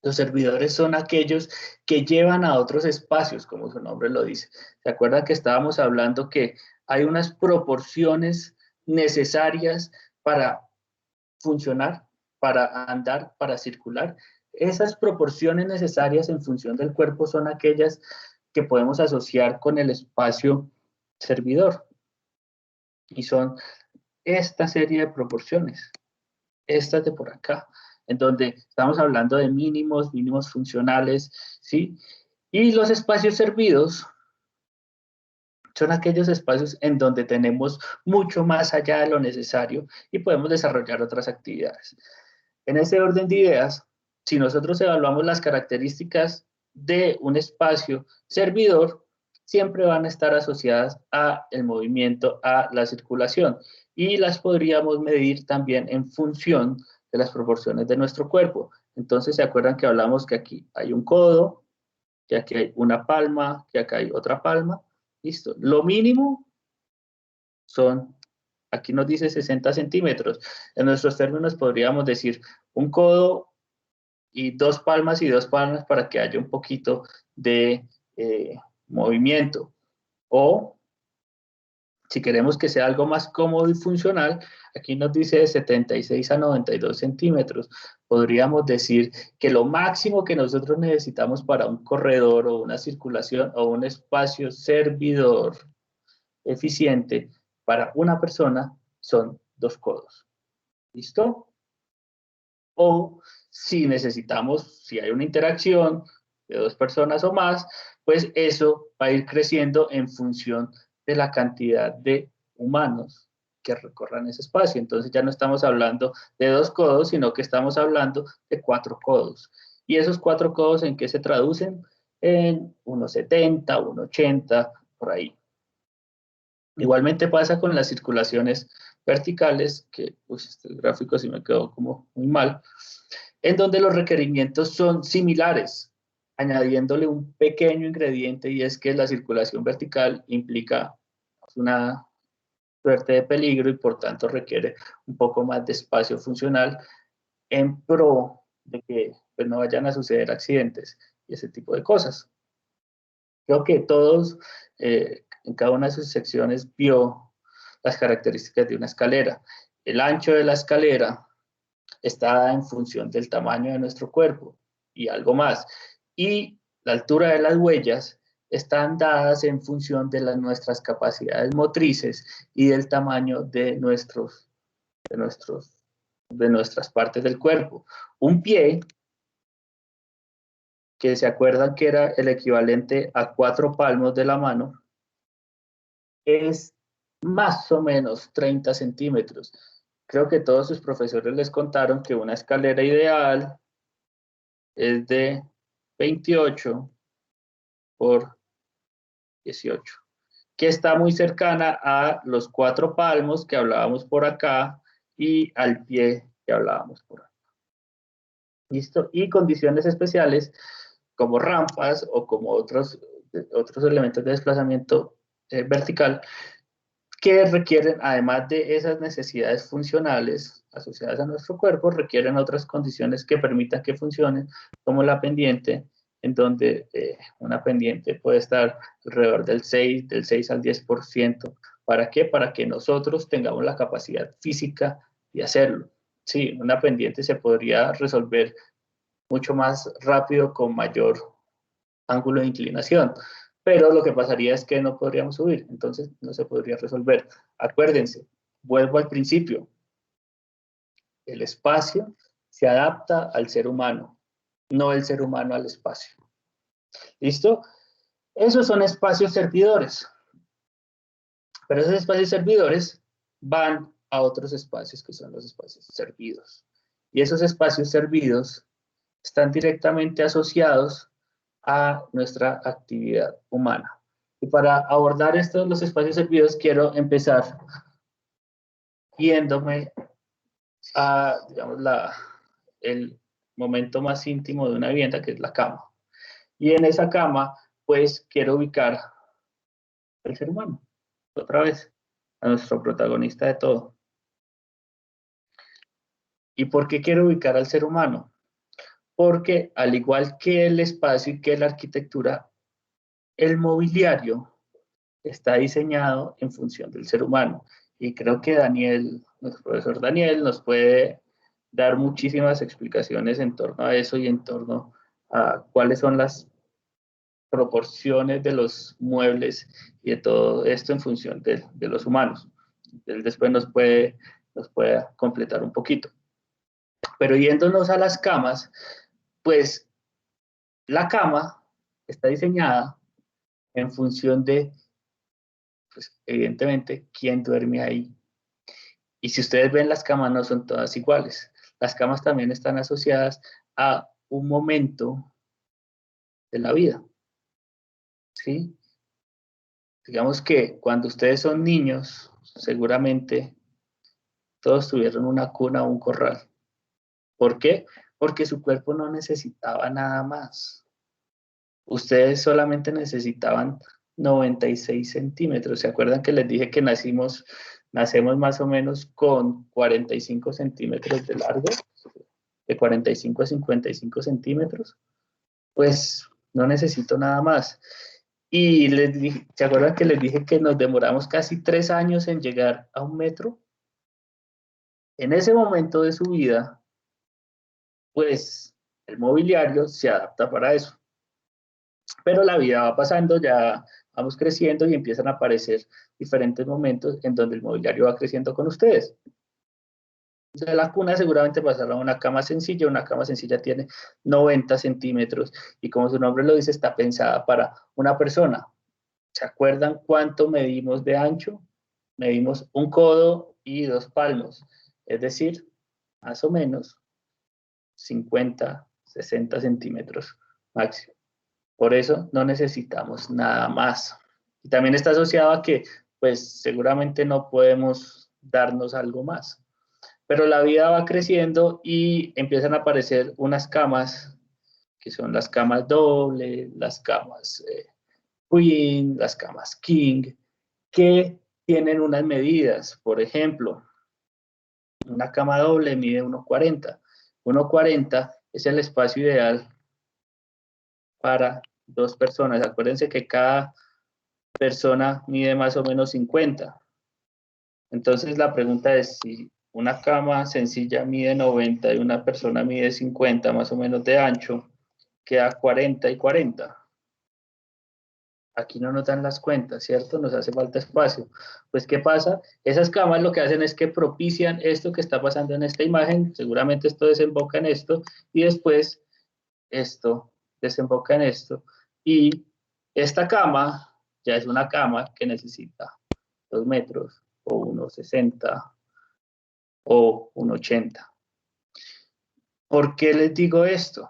Los servidores son aquellos que llevan a otros espacios, como su nombre lo dice. ¿Se acuerdan que estábamos hablando que hay unas proporciones necesarias para funcionar, para andar, para circular? Esas proporciones necesarias en función del cuerpo son aquellas que podemos asociar con el espacio servidor. Y son esta serie de proporciones, estas de por acá, en donde estamos hablando de mínimos funcionales, ¿sí? Y los espacios servidos son aquellos espacios en donde tenemos mucho más allá de lo necesario y podemos desarrollar otras actividades. En ese orden de ideas, si nosotros evaluamos las características de un espacio servidor, siempre van a estar asociadas al movimiento, a la circulación, y las podríamos medir también en función de las proporciones de nuestro cuerpo. Entonces, ¿se acuerdan que hablamos que aquí hay un codo, que aquí hay una palma, que acá hay otra palma? Listo. Lo mínimo son, aquí nos dice 60 centímetros. En nuestros términos podríamos decir un codo y 2 palmas y 2 palmas para que haya un poquito de movimiento. O si queremos que sea algo más cómodo y funcional, aquí nos dice de 76 a 92 centímetros. Podríamos decir que lo máximo que nosotros necesitamos para un corredor o una circulación o un espacio servidor eficiente para una persona son 2 codos. ¿Listo? O si necesitamos, si hay una interacción de 2 personas o más, pues eso va a ir creciendo en función de la cantidad de humanos que recorran ese espacio. Entonces ya no estamos hablando de 2 codos, sino que estamos hablando de 4 codos. ¿Y esos 4 codos en qué se traducen? En 1,70, 1,80, por ahí. Igualmente pasa con las circulaciones verticales, que pues este gráfico sí me quedó como muy mal, en donde los requerimientos son similares, añadiéndole un pequeño ingrediente, y es que la circulación vertical implica una suerte de peligro y por tanto requiere un poco más de espacio funcional en pro de que pues, no vayan a suceder accidentes y ese tipo de cosas. Creo que todos, en cada una de sus secciones, vio las características de una escalera. El ancho de la escalera está en función del tamaño de nuestro cuerpo y algo más. Y la altura de las huellas están dadas en función de nuestras capacidades motrices y del tamaño de nuestras partes del cuerpo. Un pie, que se acuerdan que era el equivalente a 4 palmos de la mano, es más o menos 30 centímetros. Creo que todos sus profesores les contaron que una escalera ideal es de 28 por 18, que está muy cercana a los 4 palmos que hablábamos por acá y al pie que hablábamos por acá. ¿Listo? Y condiciones especiales como rampas o como otros elementos de desplazamiento vertical, que requieren, además de esas necesidades funcionales asociadas a nuestro cuerpo, requieren otras condiciones que permitan que funcionen, como la pendiente, en donde una pendiente puede estar alrededor del 6 al 10%. ¿Para qué? Para que nosotros tengamos la capacidad física de hacerlo. Sí, una pendiente se podría resolver mucho más rápido con mayor ángulo de inclinación, pero lo que pasaría es que no podríamos subir, entonces no se podría resolver. Acuérdense, vuelvo al principio, el espacio se adapta al ser humano, no el ser humano al espacio. ¿Listo? Esos son espacios servidores, pero esos espacios servidores van a otros espacios que son los espacios servidos. Y esos espacios servidos están directamente asociados a nuestra actividad humana. Y para abordar estos, los espacios servidos, quiero empezar yéndome a, digamos, el momento más íntimo de una vivienda, que es la cama. Y en esa cama, pues, quiero ubicar al ser humano, otra vez, a nuestro protagonista de todo. ¿Y por qué quiero ubicar al ser humano? Porque, al igual que el espacio y que la arquitectura, el mobiliario está diseñado en función del ser humano. Y creo que Daniel, nuestro profesor Daniel, nos puede dar muchísimas explicaciones en torno a eso y en torno a cuáles son las proporciones de los muebles y de todo esto en función de los humanos. Él después nos puede completar un poquito. Pero yéndonos a las camas, pues la cama está diseñada en función de, pues, evidentemente, quién duerme ahí. Y si ustedes ven, las camas no son todas iguales. Las camas también están asociadas a un momento de la vida. ¿Sí? Digamos que cuando ustedes son niños, seguramente todos tuvieron una cuna o un corral. ¿Por qué? Porque su cuerpo no necesitaba nada más. Ustedes solamente necesitaban 96 centímetros. ¿Se acuerdan que les dije que nacemos más o menos con 45 centímetros de largo? De 45 a 55 centímetros. Pues no necesito nada más. Y les dije, ¿se acuerdan que les dije que nos demoramos casi 3 años en llegar a 1 metro? En ese momento de su vida, pues el mobiliario se adapta para eso. Pero la vida va pasando, ya vamos creciendo y empiezan a aparecer diferentes momentos en donde el mobiliario va creciendo con ustedes. De la cuna seguramente pasará a una cama sencilla tiene 90 centímetros y como su nombre lo dice, está pensada para una persona. ¿Se acuerdan cuánto medimos de ancho? Medimos 1 codo y 2 palmos, es decir, más o menos 50, 60 centímetros máximo. Por eso no necesitamos nada más. Y también está asociado a que, pues, seguramente no podemos darnos algo más. Pero la vida va creciendo y empiezan a aparecer unas camas, que son las camas doble, las camas queen, las camas king, que tienen unas medidas. Por ejemplo, una cama doble mide 1,40. 1,40 es el espacio ideal para 2 personas. Acuérdense que cada persona mide más o menos 50. Entonces la pregunta es, si una cama sencilla mide 90 y una persona mide 50 más o menos de ancho, queda 40 y 40. Aquí no nos dan las cuentas, ¿cierto? Nos hace falta espacio. Pues, ¿qué pasa? Esas camas lo que hacen es que propician esto que está pasando en esta imagen. Seguramente esto desemboca en esto y después esto desemboca en esto. Y esta cama ya es una cama que necesita 2 metros o 1,60 o 1,80. ¿Por qué les digo esto?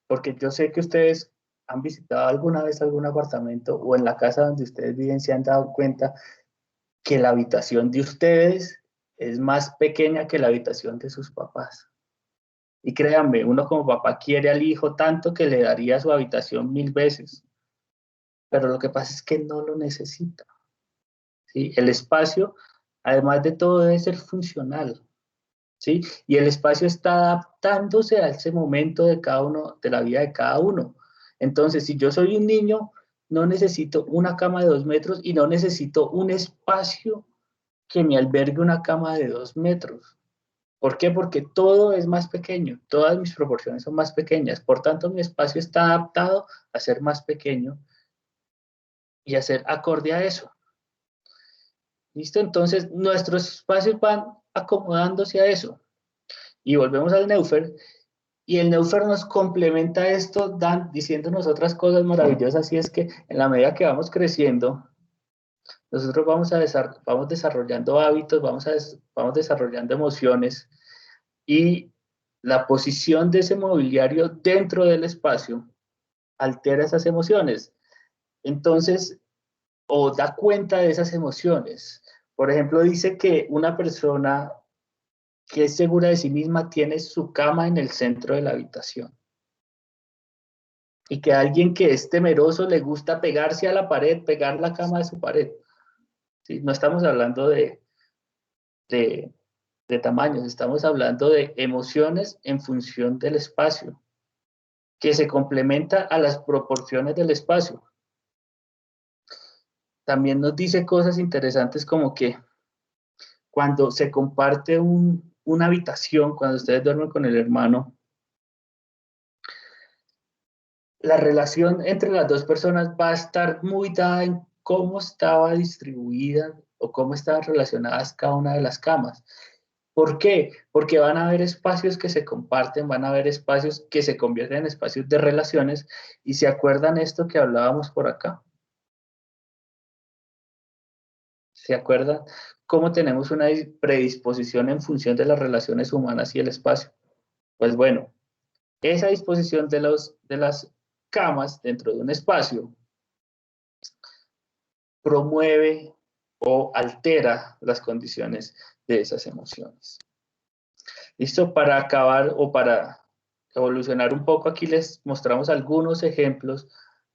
Porque yo sé que ustedes han visitado alguna vez algún apartamento o en la casa donde ustedes viven se han dado cuenta que la habitación de ustedes es más pequeña que la habitación de sus papás. Y créanme, uno como papá quiere al hijo tanto que le daría su habitación 1000 veces. pero lo que pasa es que no lo necesita, ¿sí? El espacio, además de todo, debe ser funcional, ¿sí? Y el espacio está adaptándose a ese momento de cada uno, de la vida de cada uno. Entonces, si yo soy un niño, no necesito una cama de 2 metros y no necesito un espacio que me albergue una cama de 2 metros. ¿Por qué? Porque todo es más pequeño, todas mis proporciones son más pequeñas, por tanto mi espacio está adaptado a ser más pequeño y a ser acorde a eso. ¿Listo? Entonces nuestros espacios van acomodándose a eso. Y volvemos al Neufer, y el Neufer nos complementa esto diciéndonos otras cosas maravillosas, y es que en la medida que vamos creciendo, nosotros vamos desarrollando hábitos, vamos desarrollando emociones, y la posición de ese mobiliario dentro del espacio altera esas emociones. Entonces, o da cuenta de esas emociones. Por ejemplo, dice que una persona que es segura de sí misma tiene su cama en el centro de la habitación. Y que a alguien que es temeroso le gusta pegarse a la pared, pegar la cama de su pared. ¿Sí? No estamos hablando de tamaños, estamos hablando de emociones en función del espacio, que se complementa a las proporciones del espacio. También nos dice cosas interesantes como que cuando se comparte una habitación, cuando ustedes duermen con el hermano, la relación entre las dos personas va a estar muy dada en cómo estaba distribuida o cómo estaban relacionadas cada una de las camas. ¿Por qué? Porque van a haber espacios que se comparten, van a haber espacios que se convierten en espacios de relaciones, y ¿se acuerdan esto que hablábamos por acá? ¿Se acuerdan cómo tenemos una predisposición en función de las relaciones humanas y el espacio? Pues bueno, esa disposición de las camas dentro de un espacio promueve o altera las condiciones de esas emociones. ¿Listo? Para acabar o para evolucionar un poco, aquí les mostramos algunos ejemplos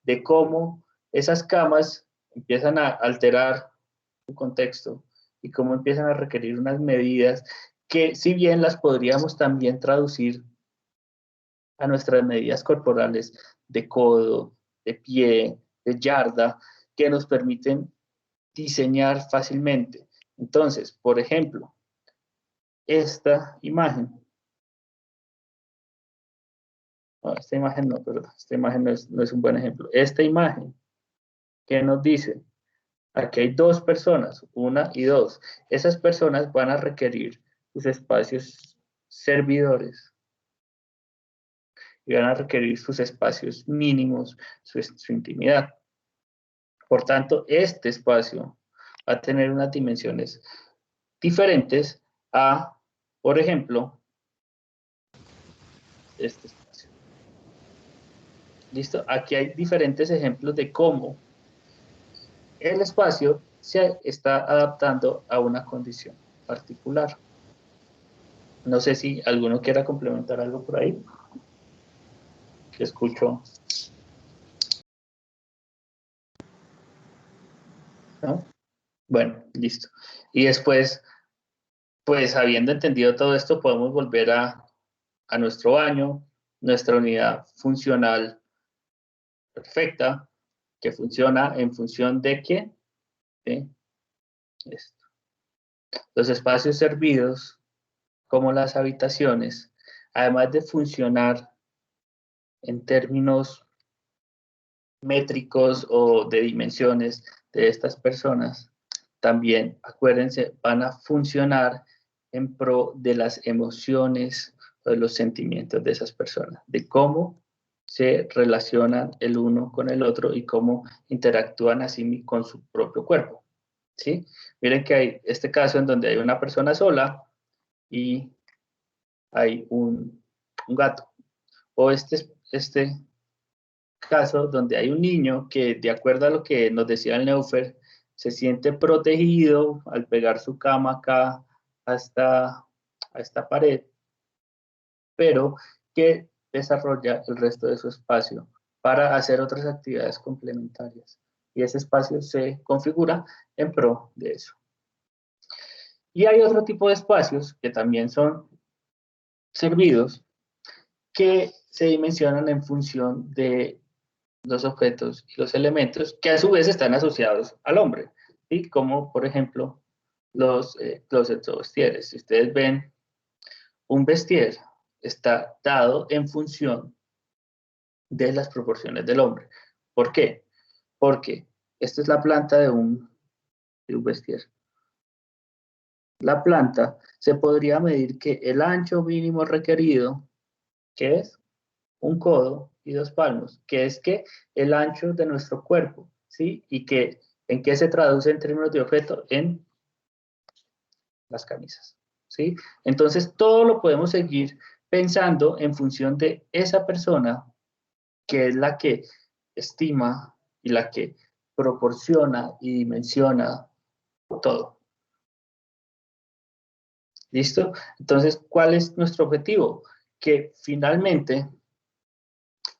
de cómo esas camas empiezan a alterar su contexto y cómo empiezan a requerir unas medidas que, si bien las podríamos también traducir a nuestras medidas corporales de codo, de pie, de yarda, que nos permiten diseñar fácilmente. Entonces, por ejemplo, esta imagen, no, esta imagen no, perdón, esta imagen no es un buen ejemplo. Esta imagen, ¿qué nos dice? Aquí hay dos personas, una y dos. Esas personas van a requerir sus espacios servidores y van a requerir sus espacios mínimos, su intimidad. Por tanto, este espacio va a tener unas dimensiones diferentes a, por ejemplo, este espacio. ¿Listo? Aquí hay diferentes ejemplos de cómo el espacio se está adaptando a una condición particular. No sé si alguno quiera complementar algo por ahí. Que escucho. ¿No? Bueno, listo. Y después, pues habiendo entendido todo esto, podemos volver a nuestro baño, nuestra unidad funcional perfecta, que funciona en función de qué? De esto. Los espacios servidos, como las habitaciones, además de funcionar en términos métricos o de dimensiones de estas personas, también, acuérdense, van a funcionar en pro de las emociones o de los sentimientos de esas personas, de cómo se relacionan el uno con el otro y cómo interactúan así con su propio cuerpo. ¿Sí? Miren que hay este caso en donde hay una persona sola y hay un gato. O este caso donde hay un niño que, de acuerdo a lo que nos decía el Neufer, se siente protegido al pegar su cama acá a esta pared, pero que desarrolla el resto de su espacio para hacer otras actividades complementarias, y ese espacio se configura en pro de eso. Y hay otro tipo de espacios que también son servidos que se dimensionan en función de los objetos y los elementos que a su vez están asociados al hombre, ¿sí? Como por ejemplo los closets o vestieres. Si ustedes ven, un vestier está dado en función de las proporciones del hombre. ¿Por qué? Porque esta es la planta de un vestier. La planta se podría medir que el ancho mínimo requerido, que es un codo y 2 palmos, que es que el ancho de nuestro cuerpo, ¿sí? Y que, ¿en qué se traduce en términos de objeto? En las camisas, ¿sí? Entonces, todo lo podemos seguir pensando en función de esa persona que es la que estima y la que proporciona y dimensiona todo. ¿Listo? Entonces, ¿cuál es nuestro objetivo? Que finalmente,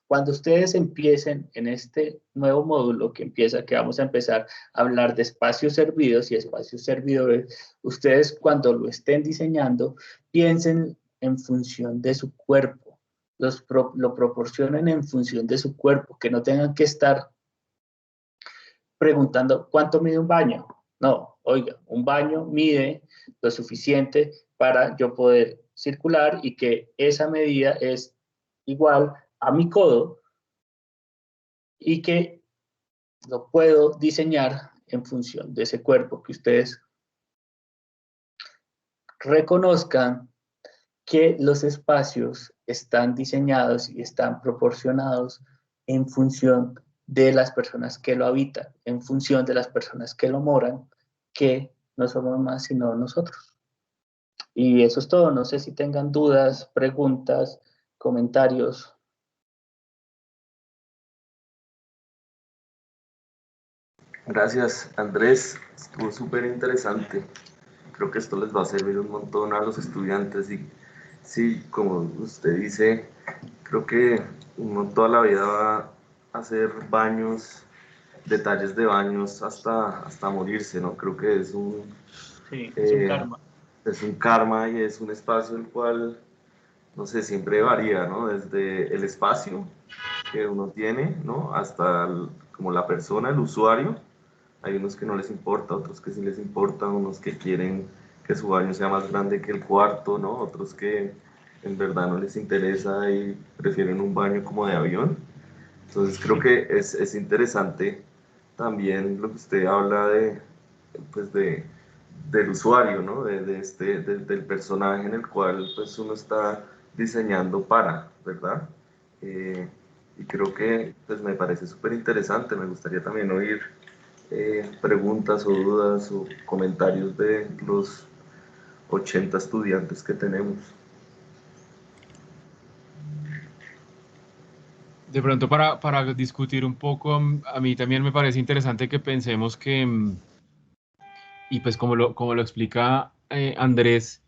cuando ustedes empiecen en este nuevo módulo que vamos a empezar a hablar de espacios servidos y espacios servidores, ustedes cuando lo estén diseñando, piensen en función de su cuerpo, lo proporcionen en función de su cuerpo, que no tengan que estar preguntando ¿cuánto mide un baño? No, oiga, un baño mide lo suficiente para yo poder circular y que esa medida es igual a mi codo y que lo puedo diseñar en función de ese cuerpo, que ustedes reconozcan que los espacios están diseñados y están proporcionados en función de las personas que lo habitan, en función de las personas que lo moran, que no somos más sino nosotros. Y eso es todo. No sé si tengan dudas, preguntas, comentarios. Gracias, Andrés. Estuvo súper interesante. Creo que esto les va a servir un montón a los estudiantes y sí, como usted dice, creo que uno toda la vida va a hacer baños, detalles de baños hasta morirse, ¿no? Creo que es Sí, es un karma. Es un karma y es un espacio el cual, no sé, siempre varía, ¿no? Desde el espacio que uno tiene, ¿no? Hasta como la persona, el usuario. Hay unos que no les importa, otros que sí les importa, unos que quieren que su baño sea más grande que el cuarto, ¿no? Otros que en verdad no les interesa y prefieren un baño como de avión. Entonces creo que es interesante también lo que usted habla pues del usuario, ¿no? Del personaje en el cual pues uno está diseñando para, ¿verdad? Y creo que pues me parece súper interesante. Me gustaría también oír preguntas o dudas o comentarios de los 80 estudiantes que tenemos. De pronto para discutir un poco, a mí también me parece interesante que pensemos que, y pues como lo explica Andrés,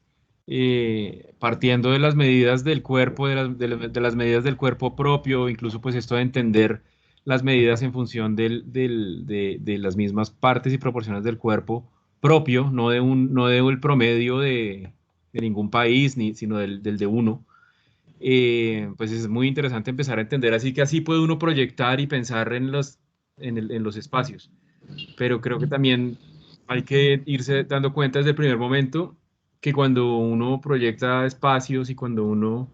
partiendo de las medidas del cuerpo, de las medidas del cuerpo propio, incluso pues esto de entender las medidas en función de las mismas partes y proporciones del cuerpo propio, no de el promedio de ningún país, sino del de uno. Pues es muy interesante empezar a entender así que así puede uno proyectar y pensar en los espacios. Pero creo que también hay que irse dando cuenta desde el primer momento que cuando uno proyecta espacios y cuando uno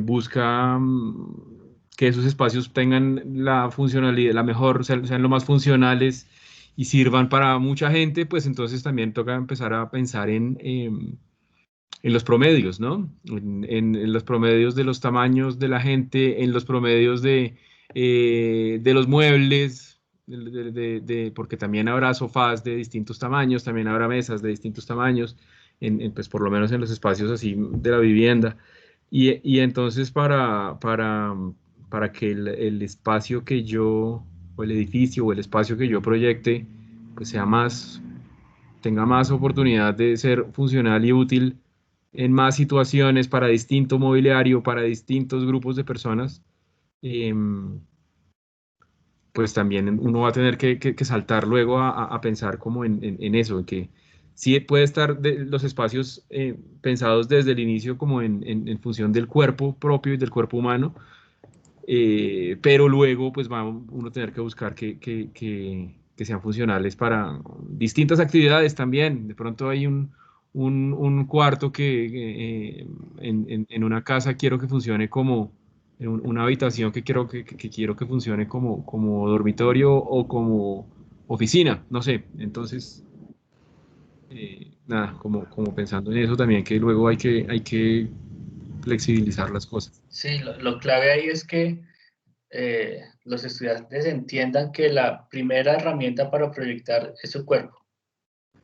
busca que esos espacios tengan la funcionalidad, la mejor, sean lo más funcionales y sirvan para mucha gente, pues entonces también toca empezar a pensar en los promedios, ¿no? En los promedios de los tamaños de la gente, en los promedios de los muebles, porque también habrá sofás de distintos tamaños, también habrá mesas de distintos tamaños, pues por lo menos en los espacios así de la vivienda. Y entonces para que el espacio que yo, o el edificio, o el espacio que yo proyecte, pues tenga más oportunidad de ser funcional y útil en más situaciones para distinto mobiliario, para distintos grupos de personas, pues también uno va a tener que saltar luego a pensar como en eso, que sí puede estar los espacios pensados desde el inicio como en función del cuerpo propio y del cuerpo humano, pero luego pues va uno a tener que buscar que sean funcionales para distintas actividades también. De pronto hay un cuarto que en una casa quiero que funcione como una habitación que quiero que funcione como dormitorio o como oficina, no sé. Entonces, nada, como pensando en eso también, que luego hay que flexibilizar las cosas. Sí, lo clave ahí es que los estudiantes entiendan que la primera herramienta para proyectar es su cuerpo.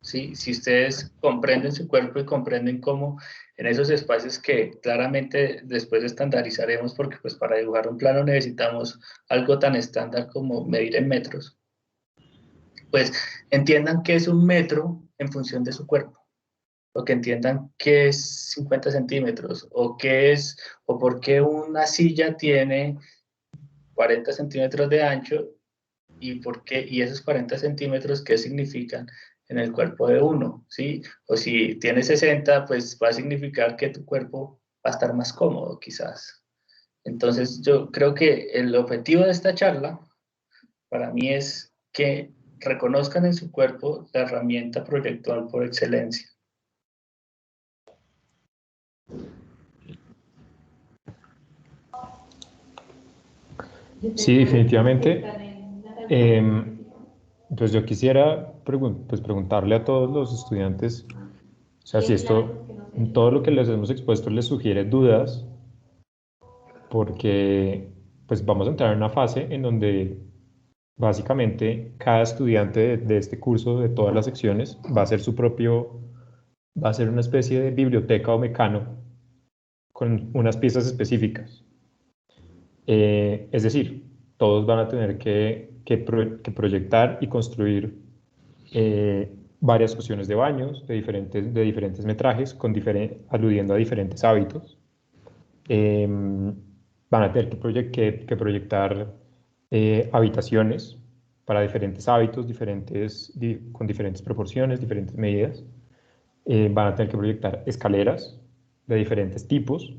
¿Sí? Si ustedes comprenden su cuerpo y comprenden cómo en esos espacios que claramente después estandarizaremos, porque pues para dibujar un plano necesitamos algo tan estándar como medir en metros, pues entiendan qué es un metro en función de su cuerpo, o que entiendan qué es 50 centímetros, o qué es, o por qué una silla tiene 40 centímetros de ancho y por qué, y esos 40 centímetros, ¿qué significan en el cuerpo de uno? ¿Sí? O si tienes 60, pues va a significar que tu cuerpo va a estar más cómodo, quizás. Entonces, yo creo que el objetivo de esta charla, para mí, es que reconozcan en su cuerpo la herramienta proyectual por excelencia. Sí, definitivamente. Pues yo quisiera pues preguntarle a todos los estudiantes, o sea, si esto, todo lo que les hemos expuesto les sugiere dudas, porque pues vamos a entrar en una fase en donde básicamente cada estudiante de este curso, de todas las secciones, va a ser va a ser una especie de biblioteca o mecano con unas piezas específicas. Es decir, todos van a tener que proyectar y construir varias opciones de baños de diferentes metrajes, aludiendo a diferentes hábitos. Van a tener que proyectar habitaciones para diferentes hábitos, con diferentes proporciones, diferentes medidas. Van a tener que proyectar escaleras de diferentes tipos.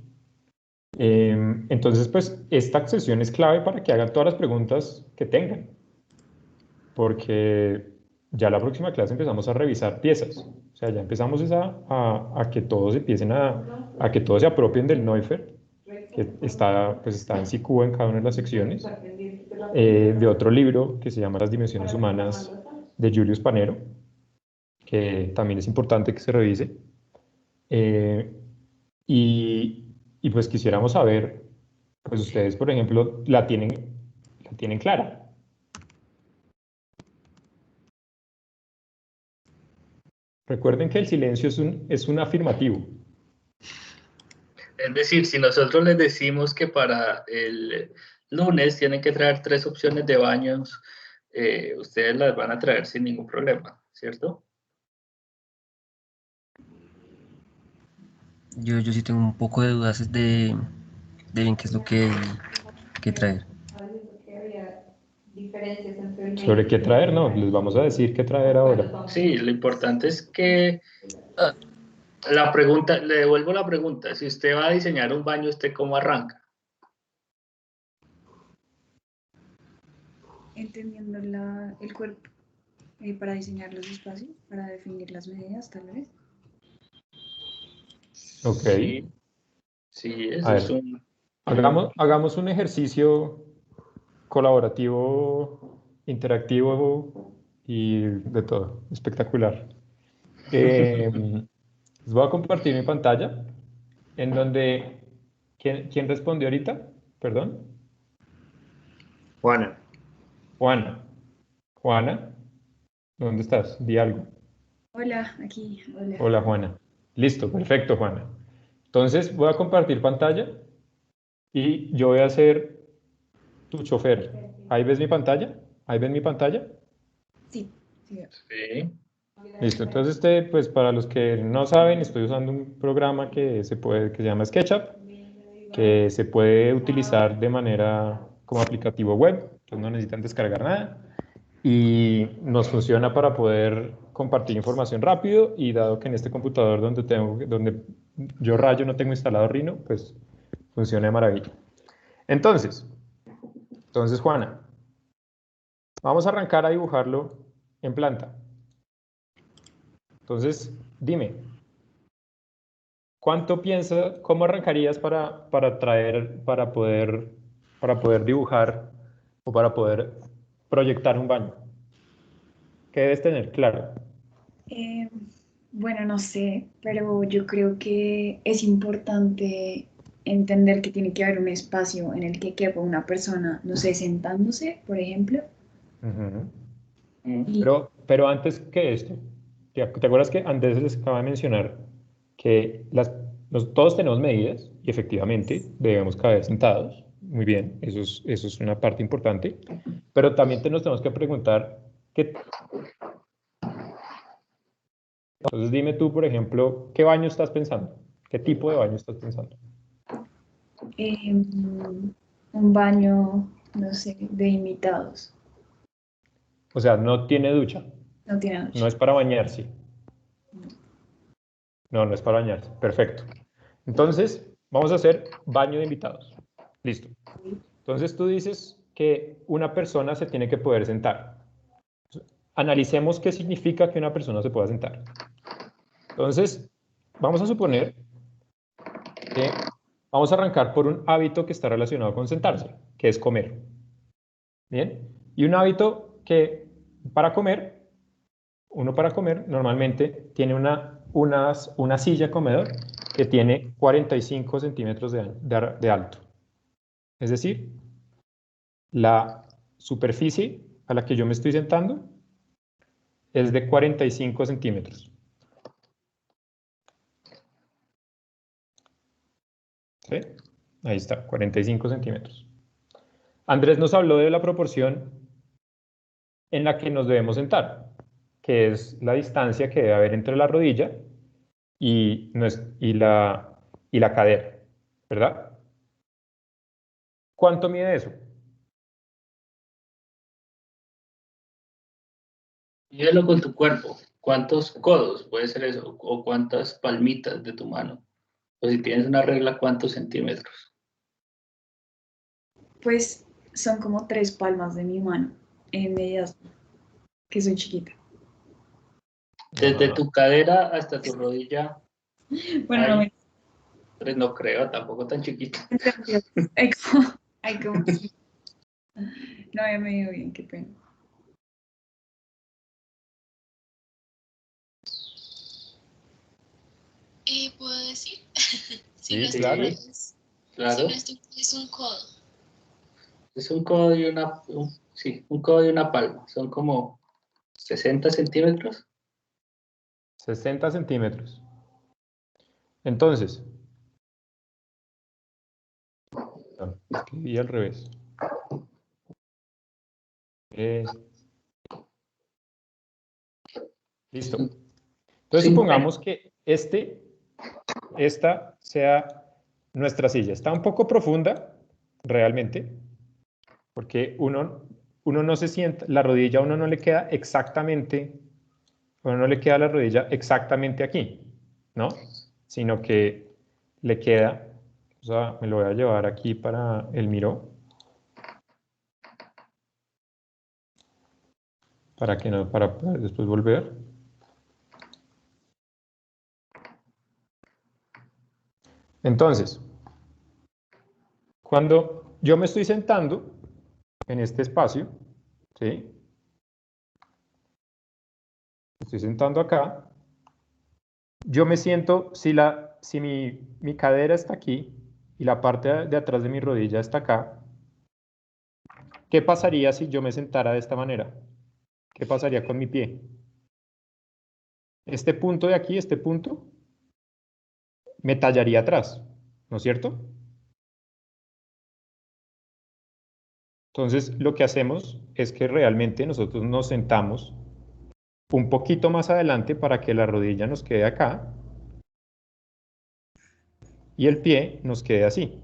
Entonces, pues, esta sesión es clave para que hagan todas las preguntas que tengan, porque ya la próxima clase empezamos a revisar piezas. O sea, ya empezamos a que todos empiecen a que todos se apropien del Neufert, que está en SICUBA en cada una de las secciones, de otro libro que se llama Las Dimensiones Humanas de Julius Panero, que también es importante que se revise. Y pues quisiéramos saber, pues ustedes, por ejemplo, la tienen clara. Recuerden que el silencio es un afirmativo. Es decir, si nosotros les decimos que para el lunes tienen que traer 3 opciones de baños, ustedes las van a traer sin ningún problema, ¿cierto? Yo sí tengo un poco de dudas de bien qué es lo que traer. ¿Sobre qué traer? No, les vamos a decir qué traer ahora. Sí, lo importante es que la pregunta, le devuelvo la pregunta, si usted va a diseñar un baño, ¿usted cómo arranca? Entendiendo el cuerpo para diseñar los espacios, para definir las medidas, tal vez. Ok. Sí, eso es un... Hagamos un ejercicio colaborativo, interactivo y de todo. Espectacular. Les voy a compartir mi pantalla en donde... ¿Quién respondió ahorita? Perdón. Juana. Juana, ¿dónde estás? Di algo. Hola, aquí. Hola. Hola, Juana. Listo, perfecto, Juana. Entonces voy a compartir pantalla y yo voy a ser tu chofer. ¿Ahí ves mi pantalla? ¿Ahí ven mi pantalla? Sí. Sí. Listo, entonces pues para los que no saben, estoy usando un programa que se llama SketchUp, que se puede utilizar de manera como aplicativo web, entonces no necesitan descargar nada. Y nos funciona para poder compartir información rápido, y dado que en este computador donde yo rayo no tengo instalado Rhino, pues funciona de maravilla. Entonces, Juana, vamos a arrancar a dibujarlo en planta. Entonces, dime, cómo arrancarías para poder dibujar o para poder proyectar un baño? ¿Qué debes tener claro? Eh, bueno, no sé, pero yo creo que es importante entender que tiene que haber un espacio en el que quepa una persona, no sé, sentándose, por ejemplo. Ujú. Y Pero antes que esto, ¿te acuerdas que antes les acaba de mencionar que todos tenemos medidas y efectivamente debemos caber sentados? Muy bien, eso es una parte importante. Pero también nos tenemos que preguntar entonces dime tú, por ejemplo, ¿qué baño estás pensando? ¿Qué tipo de baño estás pensando? un baño, no sé, de invitados. O sea, no tiene ducha, No tiene no ducha. es para bañarse. No, no es para bañarse. Perfecto. Entonces, vamos a hacer baño de invitados. Listo. Entonces tú dices que una persona se tiene que poder sentar. Analicemos qué significa que una persona se pueda sentar. Entonces, vamos a suponer que vamos a arrancar por un hábito que está relacionado con sentarse, que es comer. ¿Bien? Y un hábito que uno para comer normalmente tiene una silla comedor que tiene 45 centímetros de alto. Es decir, la superficie a la que yo me estoy sentando es de 45 centímetros. ¿Sí? Ahí está, 45 centímetros. Andrés nos habló de la proporción en la que nos debemos sentar, que es la distancia que debe haber entre la rodilla y la cadera, ¿verdad? ¿Cuánto mide eso? Mídelo con tu cuerpo. ¿Cuántos codos puede ser eso? ¿O cuántas palmitas de tu mano? O si tienes una regla, ¿cuántos centímetros? Pues son como 3 palmas de mi mano en medidas que soy chiquita. Desde tu cadera hasta tu rodilla, Bueno, no me pues no creo, tampoco tan chiquito. hay como no había medido bien, qué pena. ¿Puedo decir? Sí, no estoy claro. mal, Claro. si no estoy mal, es un codo. Es un codo y un codo y una palma. Son como 60 centímetros. 60 centímetros. Entonces, no, escribí al revés. Listo. Entonces supongamos que esta sea nuestra silla. Está un poco profunda, realmente, porque uno no se sienta, la rodilla a uno no le queda exactamente, uno no le queda la rodilla exactamente aquí, ¿no? Sino que le queda, o sea, me lo voy a llevar aquí para el Miro, para poder después volver. Entonces, cuando yo me estoy sentando en este espacio, ¿sí? Estoy sentando acá, yo me siento, si mi cadera está aquí y la parte de atrás de mi rodilla está acá, ¿qué pasaría si yo me sentara de esta manera? ¿Qué pasaría con mi pie? Este punto de aquí, este punto, me tallaría atrás, ¿no es cierto? Entonces, lo que hacemos es que realmente nosotros nos sentamos un poquito más adelante para que la rodilla nos quede acá y el pie nos quede así.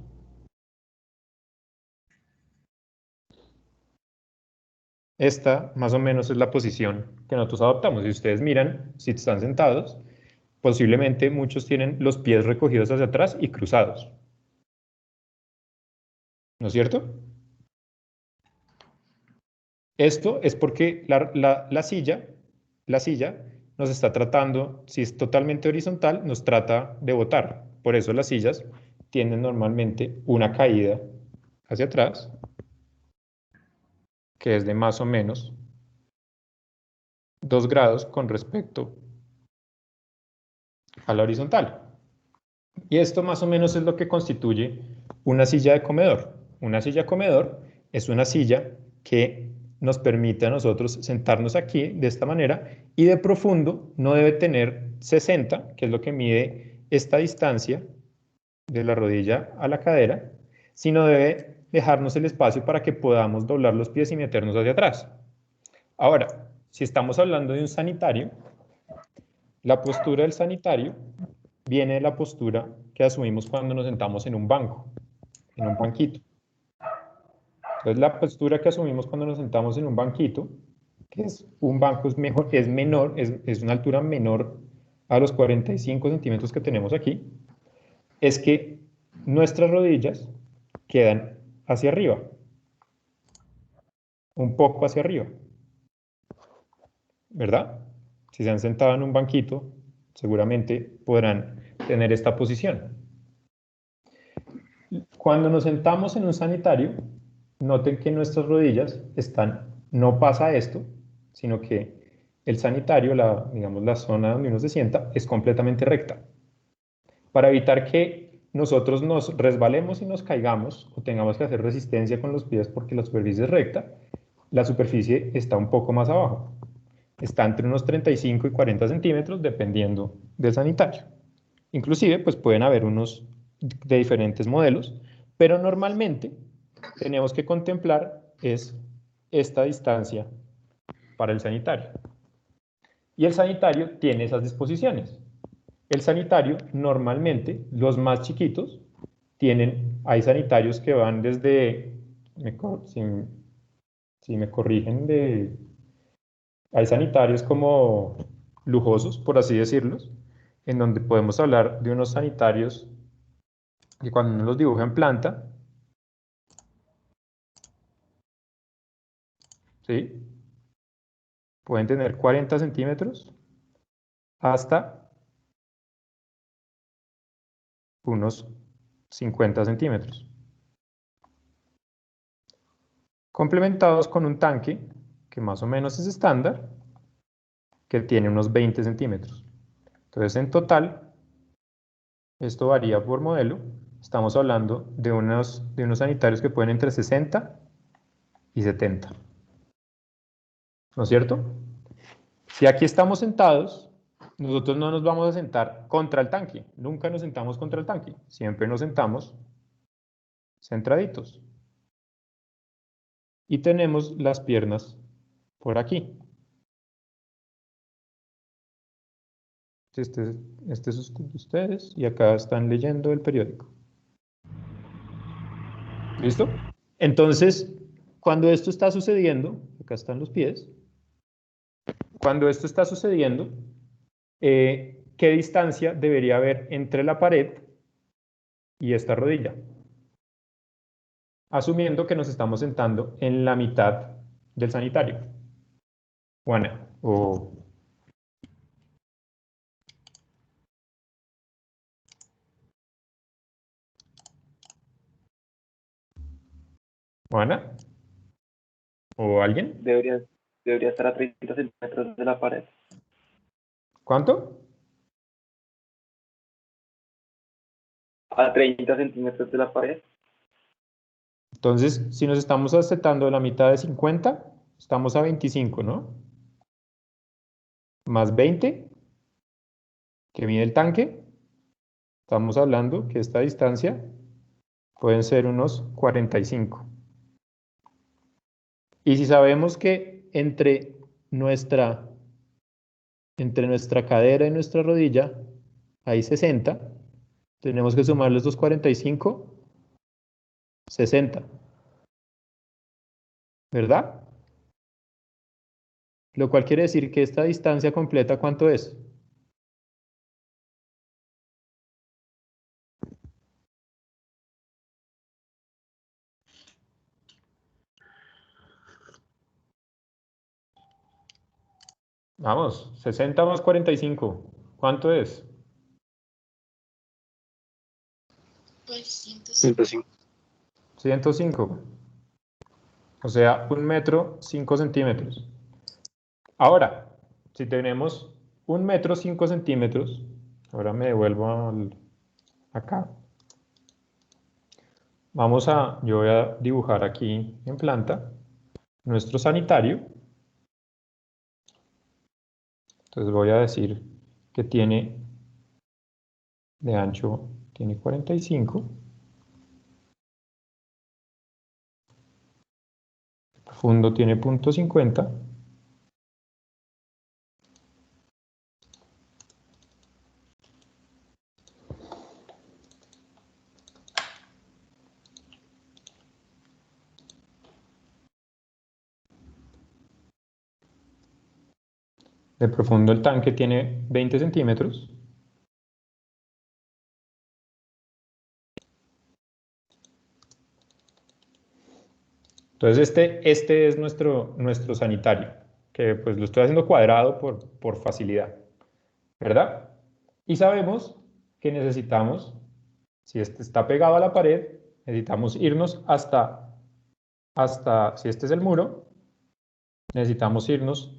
esta más o menos es la posición que nosotros adoptamos. Si ustedes miran, si están sentados, posiblemente muchos tienen los pies recogidos hacia atrás y cruzados. ¿No es cierto? Esto es porque la silla nos está tratando, si es totalmente horizontal, nos trata de botar. Por eso las sillas tienen normalmente una caída hacia atrás, que es de más o menos 2 grados con respecto a la horizontal. Y esto más o menos es lo que constituye una silla de comedor. Una silla de comedor es una silla que nos permite a nosotros sentarnos aquí de esta manera y de profundo no debe tener 60, que es lo que mide esta distancia de la rodilla a la cadera, sino debe dejarnos el espacio para que podamos doblar los pies y meternos hacia atrás. Ahora, si estamos hablando de un sanitario, la postura del sanitario viene de la postura que asumimos cuando nos sentamos en un banco, en un banquito. Entonces, la postura que asumimos cuando nos sentamos en un banquito, que es un banco es menor, es una altura menor a los 45 centímetros que tenemos aquí, es que nuestras rodillas quedan hacia arriba, un poco hacia arriba, ¿verdad? Si se han sentado en un banquito, seguramente podrán tener esta posición. Cuando nos sentamos en un sanitario, noten que nuestras rodillas no pasa esto, sino que el sanitario, digamos la zona donde uno se sienta, es completamente recta. Para evitar que nosotros nos resbalemos y nos caigamos o tengamos que hacer resistencia con los pies porque la superficie es recta, la superficie está un poco más abajo. Está entre unos 35 y 40 centímetros dependiendo del sanitario. Inclusive, pues pueden haber unos de diferentes modelos, pero normalmente tenemos que contemplar es esta distancia para el sanitario. Y el sanitario tiene esas disposiciones. El sanitario, normalmente, los más chiquitos, hay sanitarios que van desde, si me corrigen, hay sanitarios como lujosos, por así decirlos, en donde podemos hablar de unos sanitarios que cuando uno los dibuja en planta, ¿sí? Pueden tener 40 centímetros hasta unos 50 centímetros. Complementados con un tanque, que más o menos es estándar, que tiene unos 20 centímetros. Entonces, en total, esto varía por modelo. Estamos hablando de unos sanitarios que pueden entre 60 y 70. ¿No es cierto? Si aquí estamos sentados, nosotros no nos vamos a sentar contra el tanque. Nunca nos sentamos contra el tanque. Siempre nos sentamos centraditos. Y tenemos las piernas por aquí. Este es ustedes y acá están leyendo el periódico. ¿Listo? Entonces, cuando esto está sucediendo, acá están los pies, cuando esto está sucediendo, ¿qué distancia debería haber entre la pared y esta rodilla? Asumiendo que nos estamos sentando en la mitad del sanitario. Juana, o... Juana, o alguien. Debería estar a 30 centímetros de la pared. ¿Cuánto? A 30 centímetros de la pared. Entonces, si nos estamos aceptando la mitad de 50, estamos a 25, ¿no? Más 20, que mide el tanque. Estamos hablando que esta distancia pueden ser unos 45. Y si sabemos que entre nuestra cadera y nuestra rodilla hay 60, tenemos que sumarle estos 45, 60. ¿Verdad? Lo cual quiere decir que esta distancia completa, ¿cuánto es? Vamos, 60 más 45. ¿Cuánto es? Pues 105. 105. 105. O sea, 1 metro, 5 centímetros. Ahora, si tenemos 1 metro, 5 centímetros, ahora me devuelvo acá. Yo voy a dibujar aquí en planta nuestro sanitario. Entonces voy a decir que tiene de ancho, tiene 45. De profundo tiene 0.50. De profundo el tanque tiene 20 centímetros. Entonces este es nuestro sanitario, que pues lo estoy haciendo cuadrado por facilidad, ¿verdad? Y sabemos que necesitamos, si este está pegado a la pared, necesitamos irnos hasta, si este es el muro, necesitamos irnos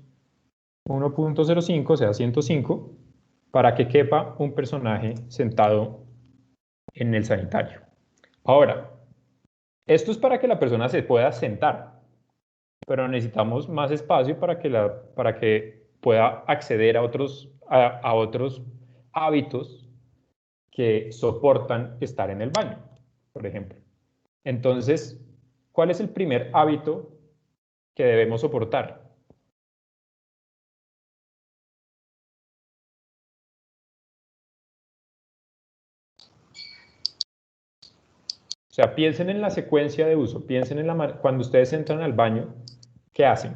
1.05, o sea, 105, para que quepa un personaje sentado en el sanitario. Ahora, esto es para que la persona se pueda sentar, pero necesitamos más espacio para que pueda acceder a otros hábitos que soportan estar en el baño, por ejemplo. Entonces, ¿cuál es el primer hábito que debemos soportar? O sea, piensen en la secuencia de uso, piensen en cuando ustedes entran al baño, ¿qué hacen?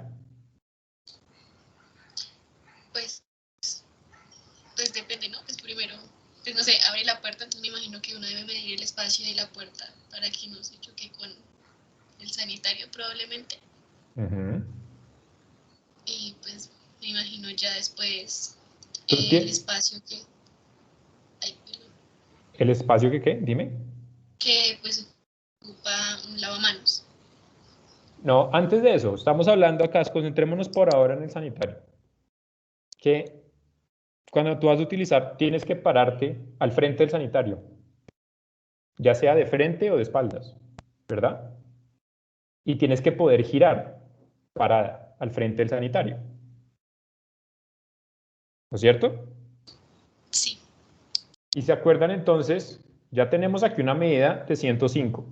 Pues depende, ¿no? Pues primero, pues no sé, abre la puerta, entonces me imagino que uno debe medir el espacio de la puerta para que no se choque con el sanitario probablemente. Y pues me imagino ya después el espacio que... Ay, perdón. ¿El espacio que qué? Dime. Que pues ocupa un lavamanos. No, antes de eso, estamos hablando acá, concentrémonos por ahora en el sanitario. Que cuando tú vas a utilizar, tienes que pararte al frente del sanitario, ya sea de frente o de espaldas, ¿verdad? Y tienes que poder girar parada al frente del sanitario. ¿No es cierto? Sí. Y se acuerdan entonces, ya tenemos aquí una medida de 105.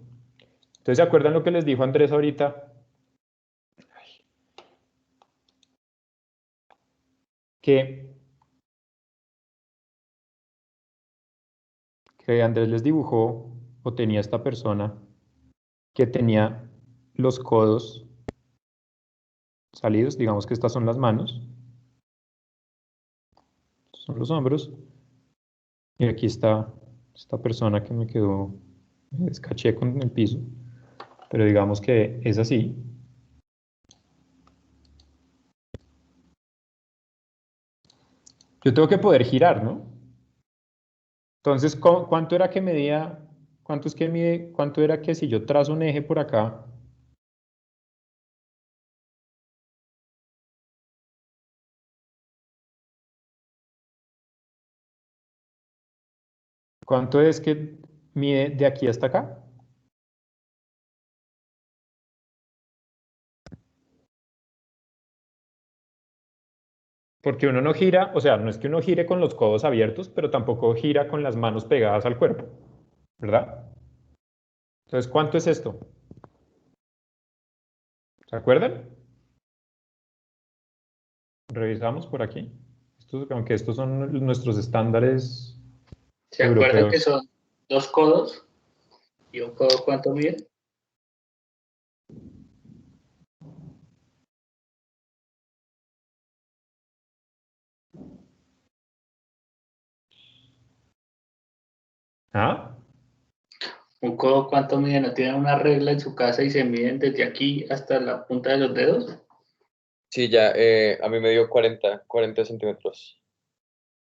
Entonces, ¿se acuerdan lo que les dijo Andrés ahorita? Que Andrés les dibujó, o tenía esta persona, que tenía los codos salidos, digamos que estas son las manos, estos son los hombros, y aquí está esta persona que me descaché con el piso, pero digamos que es así. Yo tengo que poder girar, ¿no? Entonces, ¿cuánto era que medía? ¿Cuánto era que si yo trazo un eje por acá? ¿Cuánto es que mide de aquí hasta acá? Porque uno no gira, o sea, no es que uno gire con los codos abiertos, pero tampoco gira con las manos pegadas al cuerpo, ¿verdad? Entonces, ¿cuánto es esto? ¿Se acuerdan? Revisamos por aquí. Aunque estos son nuestros estándares ¿Se acuerdan que son 2 codos? ¿Y un codo cuánto mide? ¿Ah? ¿Un codo cuánto mide? ¿No tienen una regla en su casa y se miden desde aquí hasta la punta de los dedos? Sí, ya, a mí me dio 40 centímetros.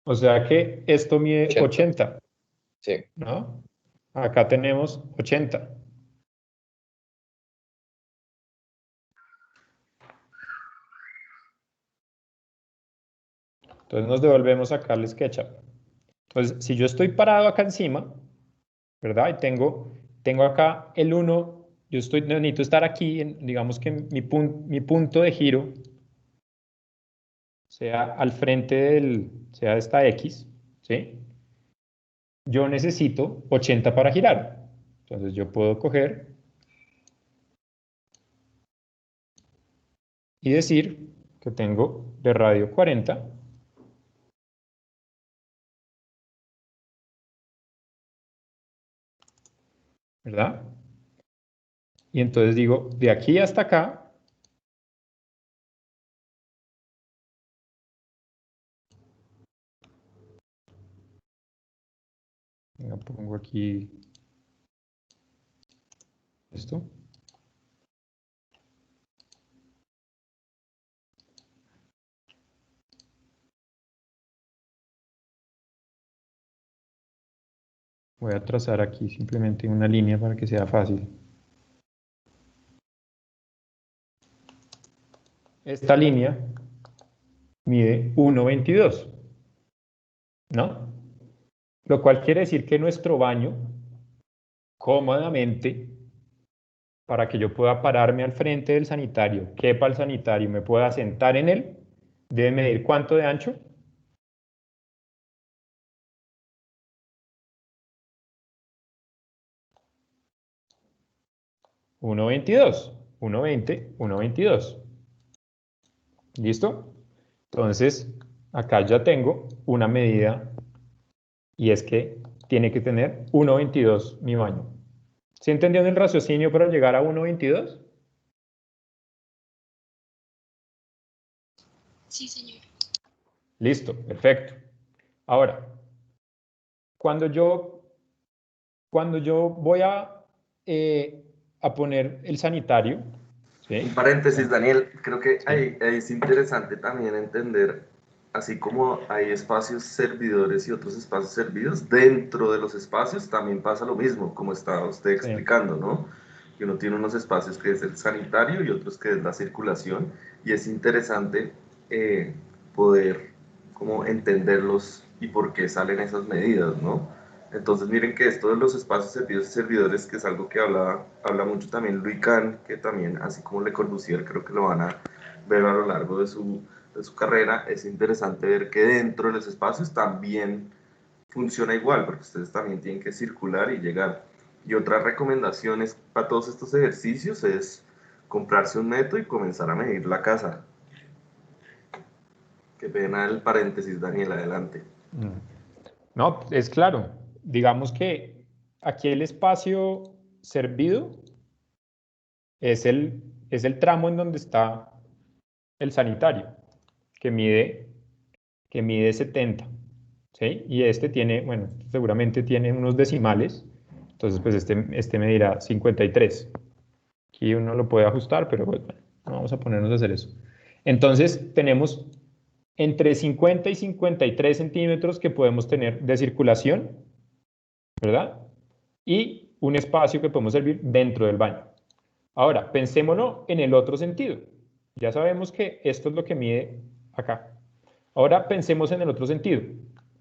O sea que esto mide 80, Sí. ¿no? Acá tenemos 80. Entonces nos devolvemos acá al SketchUp. Entonces, si yo estoy parado acá encima, ¿verdad? Y tengo acá el 1, necesito estar aquí, digamos que mi punto de giro sea al frente sea esta X, ¿sí? Yo necesito 80 para girar. Entonces yo puedo coger y decir que tengo de radio 40. ¿Verdad? Y entonces digo, de aquí hasta acá, pongo aquí esto. Voy a trazar aquí simplemente una línea para que sea fácil. Esta línea mide 1,22, ¿no? Lo cual quiere decir que nuestro baño, cómodamente, para que yo pueda pararme al frente del sanitario, quepa el sanitario y me pueda sentar en él, debe medir ¿cuánto de ancho? ¿1,22? 1,20, 1,22. ¿Listo? Entonces, acá ya tengo una medida y es que tiene que tener 1,22 mi baño. ¿Sí entendieron el raciocinio para llegar a 1,22? Sí, señor. Listo, perfecto. Ahora, cuando yo voy a poner el sanitario, ¿sí? Un paréntesis, Daniel, creo que ahí es interesante también entender, así como hay espacios servidores y otros espacios servidos, dentro de los espacios también pasa lo mismo, como estaba usted explicando, ¿no? Que uno tiene unos espacios que es el sanitario y otros que es la circulación, y es interesante poder como entenderlos y por qué salen esas medidas, ¿no? Entonces miren que esto de los espacios servidos y servidores, que es algo que habla mucho también Louis Kahn, que también, así como Le Corbusier, creo que lo van a ver a lo largo de su carrera, es interesante ver que dentro de los espacios también funciona igual, porque ustedes también tienen que circular y llegar. Y otras recomendaciones para todos estos ejercicios es comprarse un metro y comenzar a medir la casa. Qué pena el paréntesis, Daniel, adelante. No, es claro. Digamos que aquí el espacio servido es el tramo en donde está el sanitario, que mide 70, ¿sí? Y este tiene, bueno, seguramente tiene unos decimales, entonces pues este medirá 53. Aquí uno lo puede ajustar, pero bueno, no vamos a ponernos a hacer eso. Entonces tenemos entre 50 y 53 centímetros que podemos tener de circulación, ¿verdad? Y un espacio que podemos servir dentro del baño. Ahora, pensémonos en el otro sentido. Ya sabemos que esto es lo que mide acá. Ahora pensemos en el otro sentido.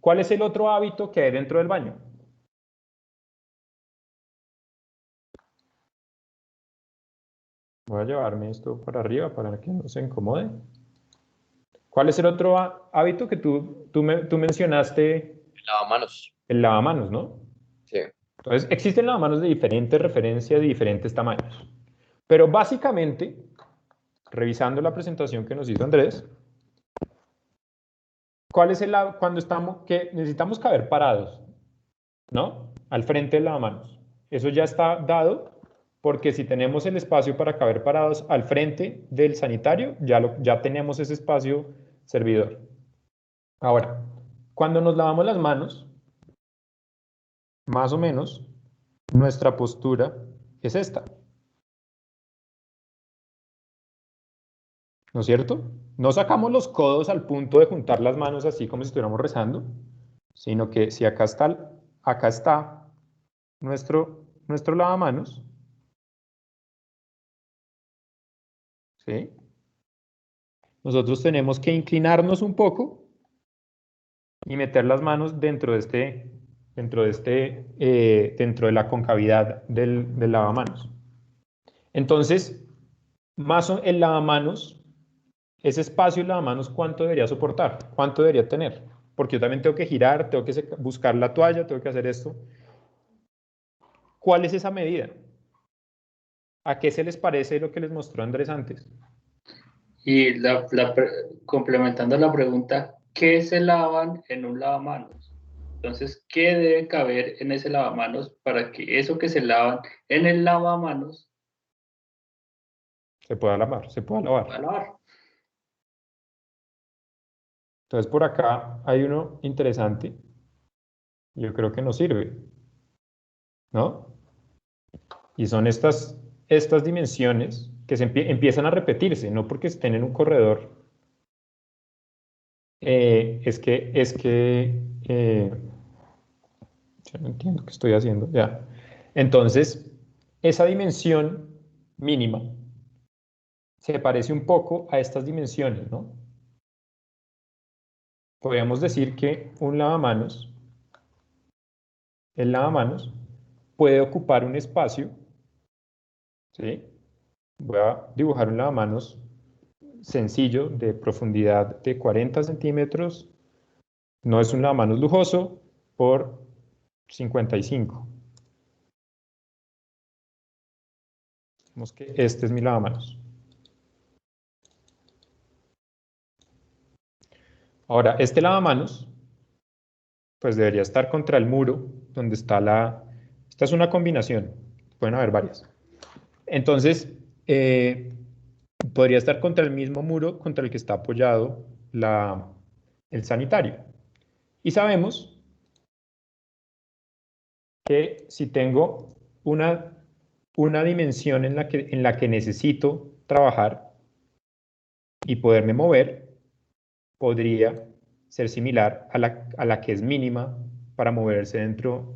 ¿Cuál es el otro hábito que hay dentro del baño? Voy a llevarme esto para arriba para que no se incomode. ¿Cuál es el otro hábito que tú mencionaste? El lavamanos. El lavamanos, ¿no? Sí. Entonces, existen lavamanos de diferentes referencias, de diferentes tamaños. Pero básicamente, revisando la presentación que nos hizo Andrés, ¿cuál es cuando que necesitamos caber parados, ¿no? Al frente del lavamanos. Eso ya está dado porque si tenemos el espacio para caber parados al frente del sanitario, ya tenemos ese espacio servidor. Ahora, cuando nos lavamos las manos, más o menos, nuestra postura es esta. ¿No es cierto? No sacamos los codos al punto de juntar las manos así como si estuviéramos rezando, sino que si acá está nuestro lavamanos, ¿sí? Nosotros tenemos que inclinarnos un poco y meter las manos dentro de la concavidad del lavamanos. Entonces, el lavamanos, ese espacio del lavamanos, ¿cuánto debería soportar? ¿Cuánto debería tener? Porque yo también tengo que girar, tengo que buscar la toalla, tengo que hacer esto. ¿Cuál es esa medida? ¿A qué se les parece lo que les mostró Andrés antes? Y complementando la pregunta, ¿qué se lavan en un lavamanos? Entonces, ¿qué debe caber en ese lavamanos para que eso que se lavan en el lavamanos se pueda lavar? pueda lavar? Entonces, por acá hay uno interesante. Yo creo que nos sirve, ¿no? Y son estas dimensiones que empiezan a repetirse, no porque estén en un corredor. Yo no entiendo qué estoy haciendo, ya. Entonces, esa dimensión mínima se parece un poco a estas dimensiones, ¿no? Podríamos decir que el lavamanos puede ocupar un espacio, ¿sí? Voy a dibujar un lavamanos sencillo de profundidad de 40 centímetros. No es un lavamanos lujoso, por 55. Digamos que este es mi lavamanos. Ahora, este lavamanos, pues debería estar contra el muro, donde está esta es una combinación, pueden haber varias. Entonces, podría estar contra el mismo muro contra el que está apoyado el sanitario. Y sabemos que si tengo una dimensión en la que necesito trabajar y poderme mover, podría ser similar a la que es mínima para moverse dentro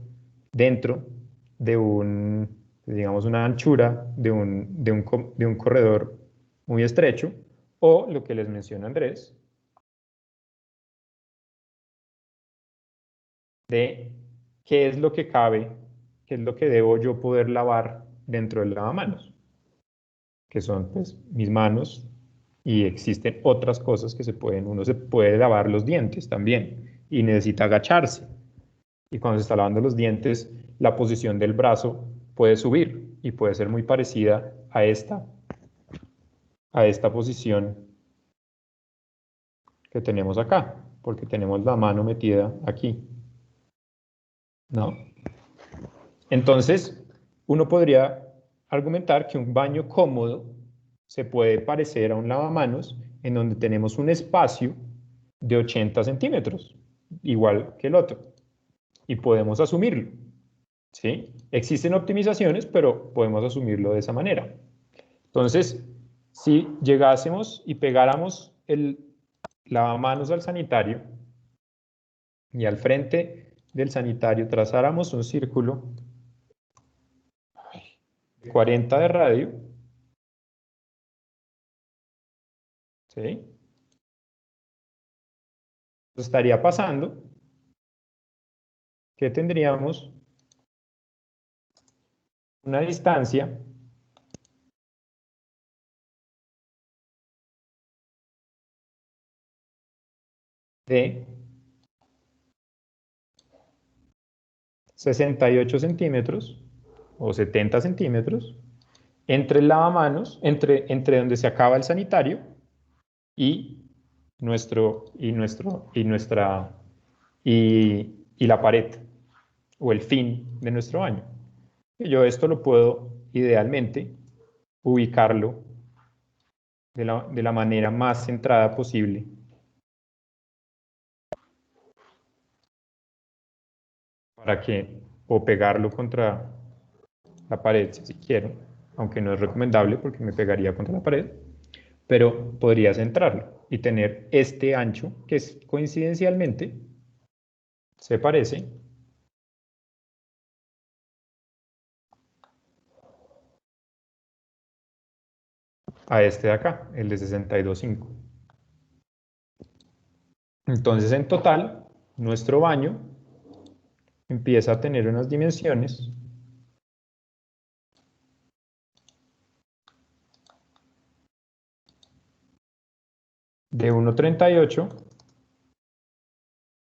de digamos, una anchura de un corredor muy estrecho, o lo que les menciona Andrés, de qué es lo que cabe, qué es lo que debo yo poder lavar dentro del lavamanos, que son pues mis manos, y existen otras cosas que uno se puede lavar los dientes también, y necesita agacharse. Y cuando se está lavando los dientes, la posición del brazo puede subir y puede ser muy parecida a esta posición que tenemos acá, porque tenemos la mano metida aquí, ¿no? Entonces, uno podría argumentar que un baño cómodo se puede parecer a un lavamanos en donde tenemos un espacio de 80 centímetros, igual que el otro, y podemos asumirlo, ¿sí? Existen optimizaciones, pero podemos asumirlo de esa manera. Entonces, si llegásemos y pegáramos el lavamanos al sanitario y al frente del sanitario trazáramos un círculo de 40 de radio, ¿sí? Estaría pasando que tendríamos una distancia de 68 centímetros o 70 centímetros entre el lavamanos, entre donde se acaba el sanitario y la pared o el fin de nuestro baño. Yo esto lo puedo idealmente ubicarlo de la manera más centrada posible. Para que o pegarlo contra la pared si quiero, aunque no es recomendable porque me pegaría contra la pared, pero podría centrarlo y tener este ancho que coincidencialmente se parece a este de acá, el de 62.5. Entonces, en total, nuestro baño empieza a tener unas dimensiones de 1,38,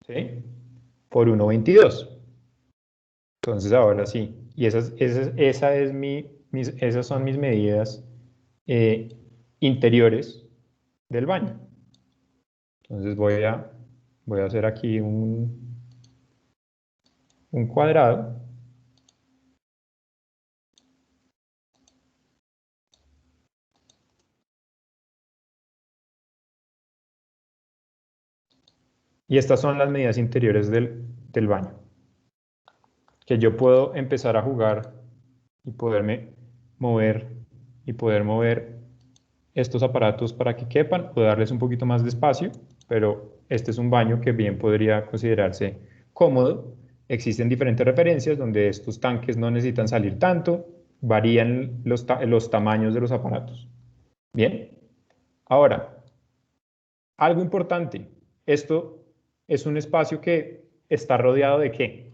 ¿sí?, por 1,22. Entonces, ahora sí, y esas son mis medidas interiores del baño. Entonces voy a hacer aquí un cuadrado. Y estas son las medidas interiores del baño, que yo puedo empezar a jugar y poderme mover y poder mover estos aparatos para que quepan o darles un poquito más de espacio, pero este es un baño que bien podría considerarse cómodo. Existen diferentes referencias donde estos tanques no necesitan salir tanto, varían los tamaños de los aparatos. Bien, ahora, algo importante, esto es un espacio que está rodeado ¿de qué?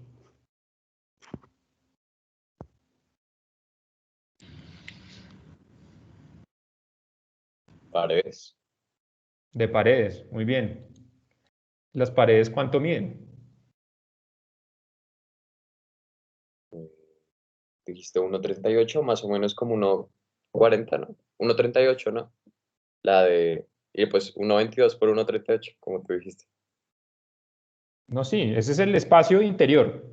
Paredes. De paredes, muy bien. ¿Las paredes cuánto miden? Dijiste 1,38, más o menos como 1,40, ¿no? 1,38, ¿no? Y pues 1,22 por 1,38, como tú dijiste. No, sí, ese es el espacio interior,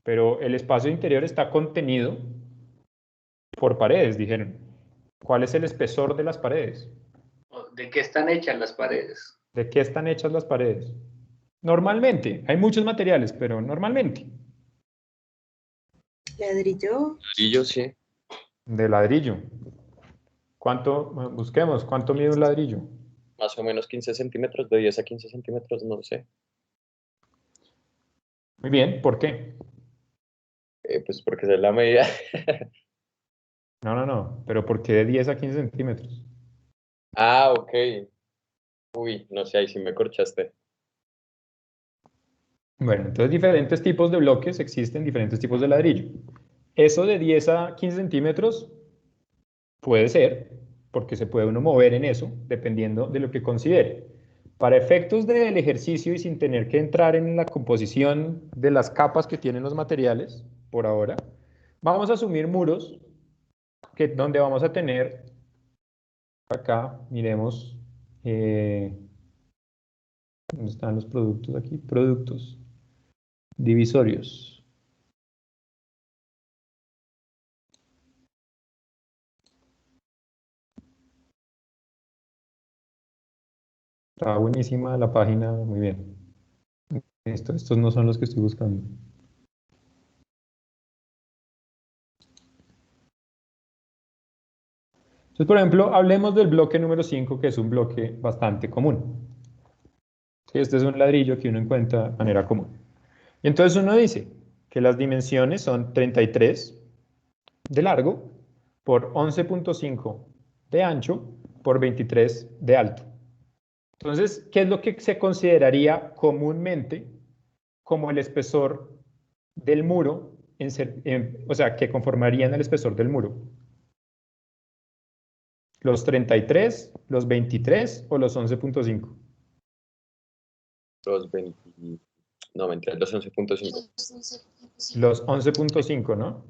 pero el espacio interior está contenido por paredes, dijeron. ¿Cuál es el espesor de las paredes? ¿De qué están hechas las paredes? ¿De qué están hechas las paredes? Normalmente, hay muchos materiales, pero normalmente. ¿Ladrillo? Ladrillo, sí. De ladrillo. Busquemos, ¿cuánto mide un ladrillo? Más o menos 15 centímetros, de 10 a 15 centímetros, no sé. Muy bien, ¿por qué? Pues porque esa es la medida. No, pero ¿por qué de 10 a 15 centímetros? Ah, ok. Uy, no sé, ahí sí me corchaste. Bueno, entonces diferentes tipos de bloques existen, diferentes tipos de ladrillo. Eso de 10 a 15 centímetros puede ser, porque se puede uno mover en eso, dependiendo de lo que considere. Para efectos del ejercicio y sin tener que entrar en la composición de las capas que tienen los materiales, por ahora, vamos a asumir muros donde vamos a tener, acá, miremos, ¿dónde están los productos aquí? Productos divisorios. Está buenísima la página, muy bien. Estos no son los que estoy buscando. Entonces, por ejemplo, hablemos del bloque número 5, que es un bloque bastante común. Este es un ladrillo que uno encuentra de manera común. Y entonces uno dice que las dimensiones son 33 de largo por 11.5 de ancho por 23 de alto. Entonces, ¿qué es lo que se consideraría comúnmente como el espesor del muro, o sea, que conformarían el espesor del muro? ¿Los 33, los 23 o los 11.5? Los 20... No, mentira, los 11.5. Los 11.5, ¿no?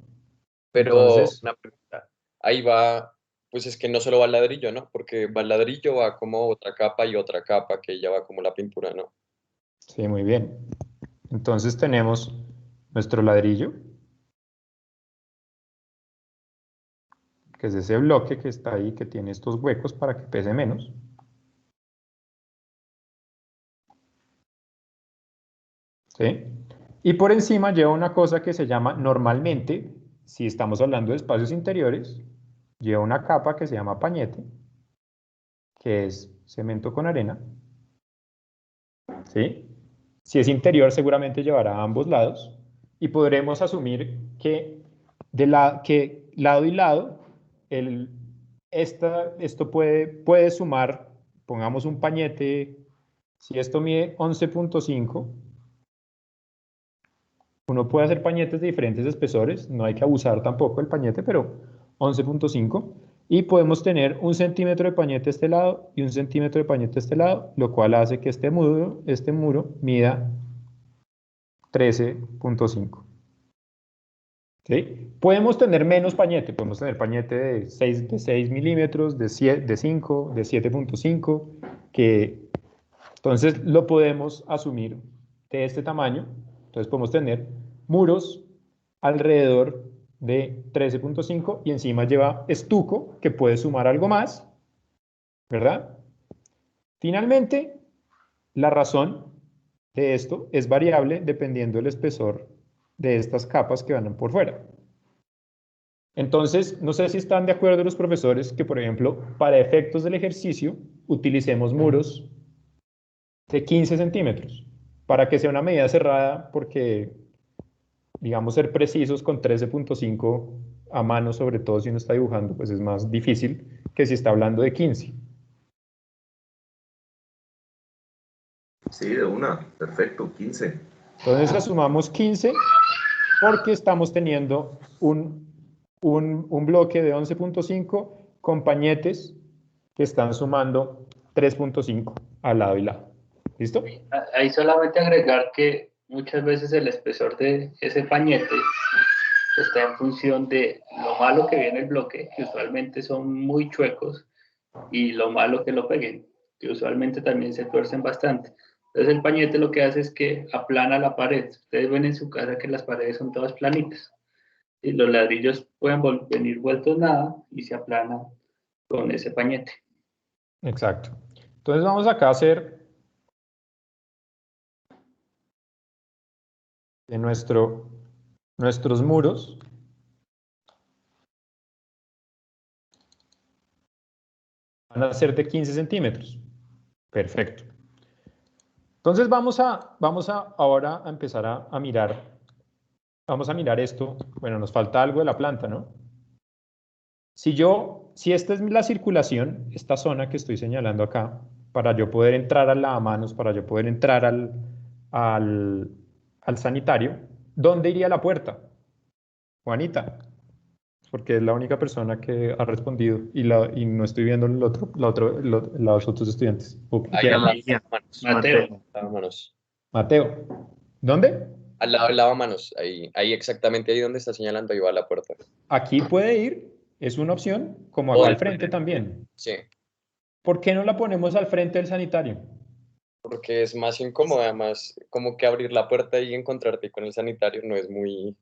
Pero Entonces, una pregunta. Ahí va, pues es que no solo va el ladrillo, ¿no? Porque va el ladrillo, va como otra capa y otra capa, que ya va como la pintura, ¿no? sí, muy bien. Entonces tenemos nuestro ladrillo, que es ese bloque que está ahí, que tiene estos huecos para que pese menos. ¿Sí? Y por encima lleva una cosa que se llama, normalmente, si estamos hablando de espacios interiores, lleva una capa que se llama pañete, que es cemento con arena. ¿Sí? Si es interior, seguramente llevará a ambos lados. Y podremos asumir que, que lado y lado, esto puede sumar, pongamos un pañete, si esto mide 11.5, uno puede hacer pañetes de diferentes espesores, no hay que abusar tampoco del pañete, pero 11.5. Y podemos tener 1 centímetro de pañete a este lado y 1 centímetro de pañete a este lado, lo cual hace que este muro mida 13.5. ¿Sí? Podemos tener menos pañete, podemos tener pañete de 6 milímetros, de 5, de 7.5, que entonces lo podemos asumir de este tamaño. Entonces podemos tener muros alrededor de 13.5 y encima lleva estuco que puede sumar algo más, ¿verdad? Finalmente, la razón de esto es variable dependiendo del espesor de estas capas que van por fuera. Entonces, no sé si están de acuerdo los profesores que, por ejemplo, para efectos del ejercicio, utilicemos muros de 15 centímetros para que sea una medida cerrada, porque, digamos, ser precisos con 13.5 a mano, sobre todo si uno está dibujando, pues es más difícil que si está hablando de 15. Sí, de una, perfecto, 15. Entonces asumamos 15 porque estamos teniendo un bloque de 11.5 con pañetes que están sumando 3.5 al lado y lado. ¿Listo? Ahí solamente agregar que muchas veces el espesor de ese pañete está en función de lo malo que viene el bloque, que usualmente son muy chuecos, y lo malo que lo peguen, que usualmente también se tuercen bastante. Entonces el pañete lo que hace es que aplana la pared. Ustedes ven en su casa que las paredes son todas planitas. Y los ladrillos pueden venir vueltos nada y se aplana con ese pañete. Exacto. Entonces vamos acá a hacer de nuestros muros. Van a ser de 15 centímetros. Perfecto. Entonces vamos ahora a empezar a mirar. Vamos a mirar esto. Bueno, nos falta algo de la planta, ¿no? Si esta es la circulación, esta zona que estoy señalando acá, para yo poder entrar al lavamanos, para yo poder entrar al sanitario, ¿dónde iría la puerta? Juanita, porque es la única persona que ha respondido y no estoy viendo los otros estudiantes. Ahí al lado del lavamanos. Mateo. Lavamanos. Mateo, ¿dónde? Al lado del lavamanos, ahí exactamente ahí donde está señalando, ahí va la puerta. Aquí puede ir, es una opción, como acá al frente también. Sí. ¿Por qué no la ponemos al frente del sanitario? Porque es más incómodo, además, como que abrir la puerta y encontrarte con el sanitario no es muy...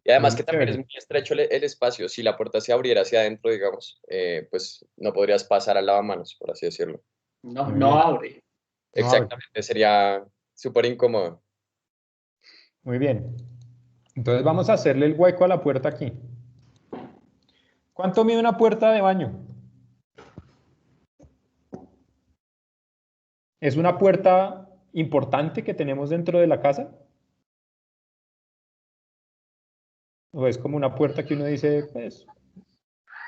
Y además que también es muy estrecho el espacio. Si la puerta se abriera hacia adentro, digamos, pues no podrías pasar al lavamanos, por así decirlo. No abre. Exactamente, sería súper incómodo. Muy bien. Entonces vamos a hacerle el hueco a la puerta aquí. ¿Cuánto mide una puerta de baño? ¿Es una puerta importante que tenemos dentro de la casa? ¿O es como una puerta que uno dice, pues...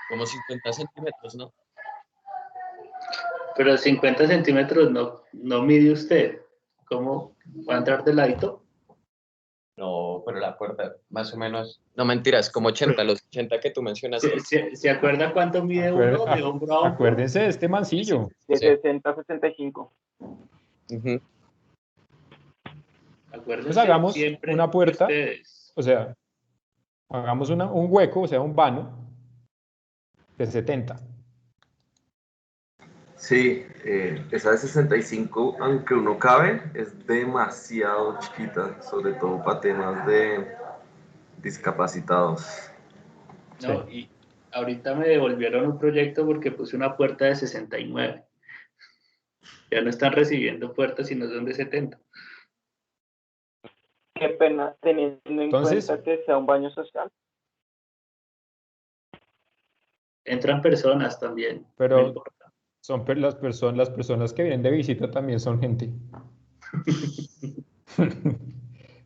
Como 50 centímetros, ¿no? Pero 50 centímetros no mide usted. ¿Cómo va a entrar de ladito? No, pero la puerta, más o menos... No, mentiras, como 80, los 80 que tú mencionaste. ¿Se acuerda cuánto mide uno de hombro a hombro? Acuérdense de este mancillo. De 60 a 65. Entonces hagamos una puerta, o sea, hagamos un hueco, o sea, un vano de 70. Sí, esa de 65, aunque uno cabe, es demasiado chiquita, sobre todo para temas de discapacitados. No, y ahorita me devolvieron un proyecto porque puse una puerta de 69. Ya no están recibiendo puertas, sino son de 70. Qué pena, teniendo en Entonces, cuenta que sea un baño social. Entran personas también, no pero importa. son las personas que vienen de visita también son gente.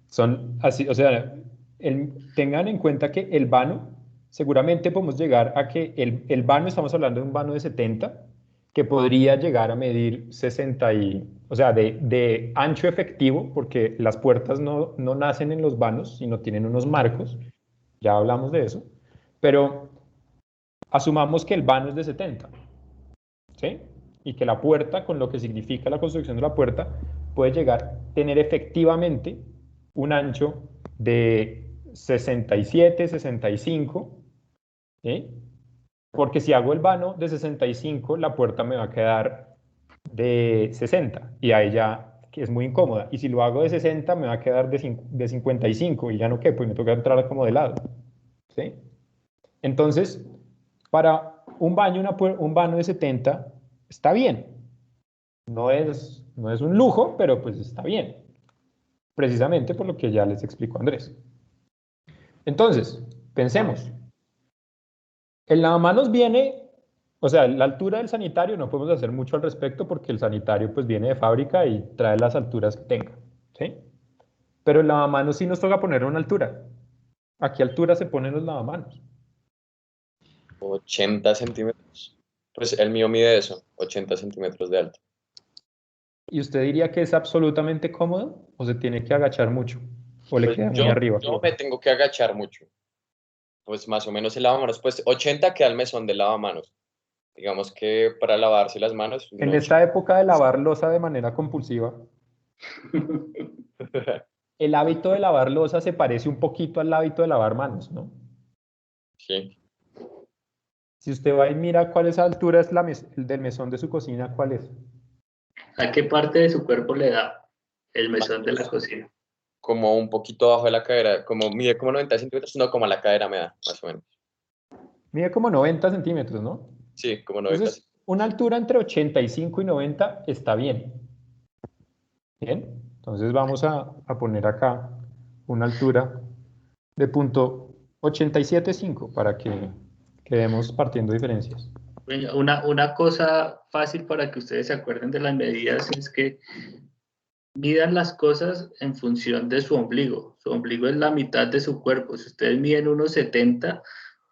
Son así, o sea, tengan en cuenta que el vano, seguramente podemos llegar a que el vano, estamos hablando de un vano de 70, que podría llegar a medir 60 o sea, de ancho efectivo, porque las puertas no nacen en los vanos, sino tienen unos marcos, ya hablamos de eso, pero asumamos que el vano es de 70, ¿sí? Y que la puerta, con lo que significa la construcción de la puerta, puede llegar a tener efectivamente un ancho de 67, 65, ¿sí? Porque si hago el vano de 65, la puerta me va a quedar de 60 y a ella que es muy incómoda. Y si lo hago de 60, me va a quedar de 55 y ya no quepo y me toca entrar como de lado, ¿sí? Entonces, para un baño, un vano de 70 está bien. No es un lujo, pero pues está bien. Precisamente por lo que ya les explicó Andrés. Entonces, pensemos. El lavamanos viene, o sea, la altura del sanitario no podemos hacer mucho al respecto porque el sanitario pues viene de fábrica y trae las alturas que tenga, ¿sí? Pero el lavamanos sí nos toca poner una altura. ¿A qué altura se ponen los lavamanos? 80 centímetros. Pues el mío mide eso, 80 centímetros de alto. ¿Y usted diría que es absolutamente cómodo o se tiene que agachar mucho? ¿O le Pues queda muy arriba? yo me tengo que agachar mucho. Pues más o menos el lavamanos, pues 80 queda el mesón del lavamanos. Digamos que para lavarse las manos. En esta época de lavar loza de manera compulsiva, el hábito de lavar loza se parece un poquito al hábito de lavar manos, ¿no? Sí. Si usted va y mira cuál es la altura es el del mesón de su cocina, ¿cuál es? ¿A qué parte de su cuerpo le da el mesón de la cocina? Como un poquito abajo de la cadera, como mide como 90 centímetros, no, como a la cadera me da, más o menos. Mide como 90 centímetros, ¿no? Sí, como 90. Entonces, una altura entre 85 y 90 está bien. Bien, entonces vamos a poner acá una altura de punto 87.5 para que quedemos partiendo diferencias. Una cosa fácil para que ustedes se acuerden de las medidas es que midan las cosas en función de su ombligo. Su ombligo es la mitad de su cuerpo. Si ustedes miden 1,70,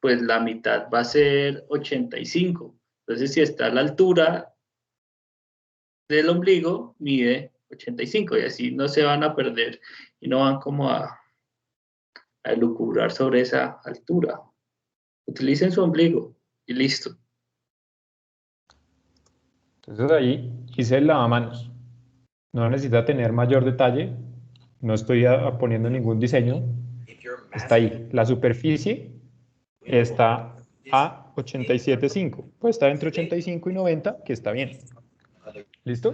pues la mitad va a ser 85. Entonces, si está a la altura del ombligo, mide 85 y así no se van a perder y no van como a elucubrar sobre esa altura. Utilicen su ombligo y listo. Entonces ahí hice el lavamanos. No necesita tener mayor detalle. No estoy poniendo ningún diseño. Está ahí. La superficie está a 87.5. Pues está entre 85 y 90, que está bien. ¿Listo?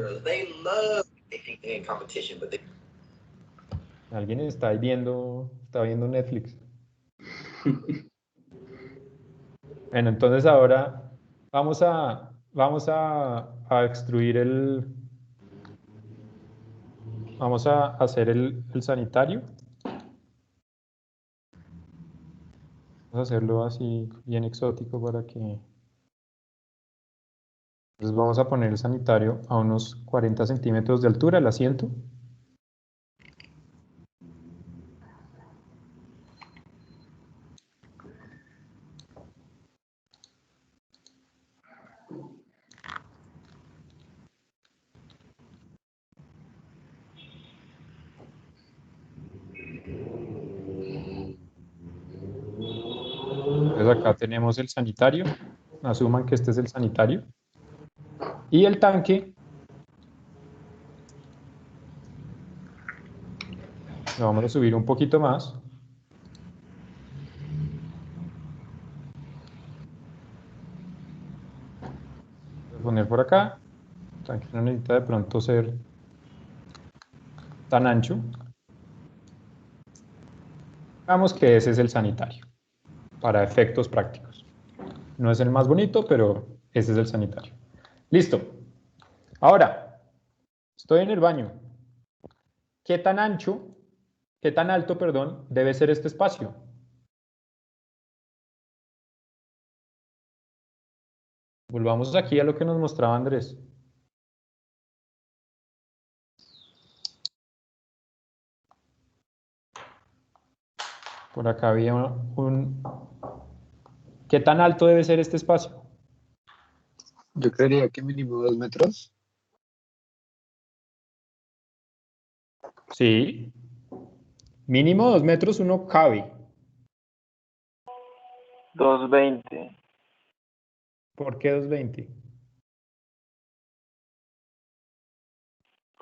Alguien está ahí viendo Netflix. Bueno, entonces ahora vamos a extruir vamos a hacer el sanitario. Vamos a hacerlo así bien exótico para que... Entonces vamos a poner el sanitario a unos 40 centímetros de altura, el asiento. Entonces acá tenemos el sanitario. Asuman que este es el sanitario. Y el tanque lo vamos a subir un poquito más. Voy a poner por acá. El tanque no necesita de pronto ser tan ancho. Digamos que ese es el sanitario, para efectos prácticos. No es el más bonito, pero ese es el sanitario. Listo. Ahora, estoy en el baño. ¿Qué tan ancho qué tan alto, perdón, debe ser este espacio. Volvamos aquí a lo que nos mostraba Andrés. Por acá había un... ¿Qué tan alto debe ser este espacio? Yo creería que mínimo 2 metros. Sí. Mínimo 2 metros uno cabe. 220. ¿Por qué 220?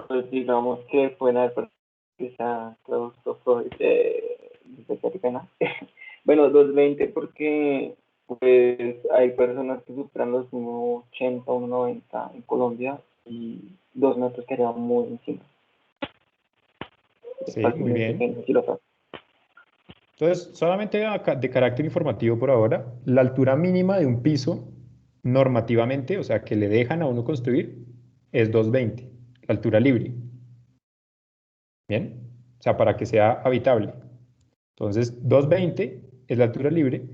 Pues digamos que fuera de esa claustrofobia. Bueno, 220 porque pues hay personas que superan los 1,80, 1,90 en Colombia y 2 metros quedarían muy encima. Sí, muy bien. Entonces, solamente de carácter informativo por ahora, la altura mínima de un piso normativamente, o sea, que le dejan a uno construir, es 220, la altura libre. ¿Bien? O sea, para que sea habitable. Entonces, 220 es la altura libre.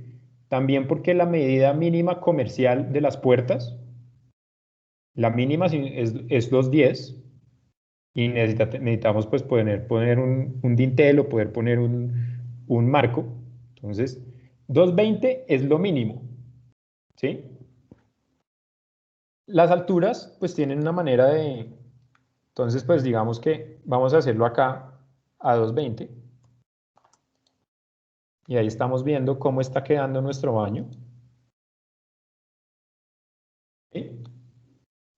También porque la medida mínima comercial de las puertas, la mínima es 210 y necesitamos pues poner un dintel o poder poner un marco. Entonces, 220 es lo mínimo, ¿sí? Las alturas pues tienen una manera de... Entonces, pues digamos que vamos a hacerlo acá a 220. Y ahí estamos viendo cómo está quedando nuestro baño. ¿Sí?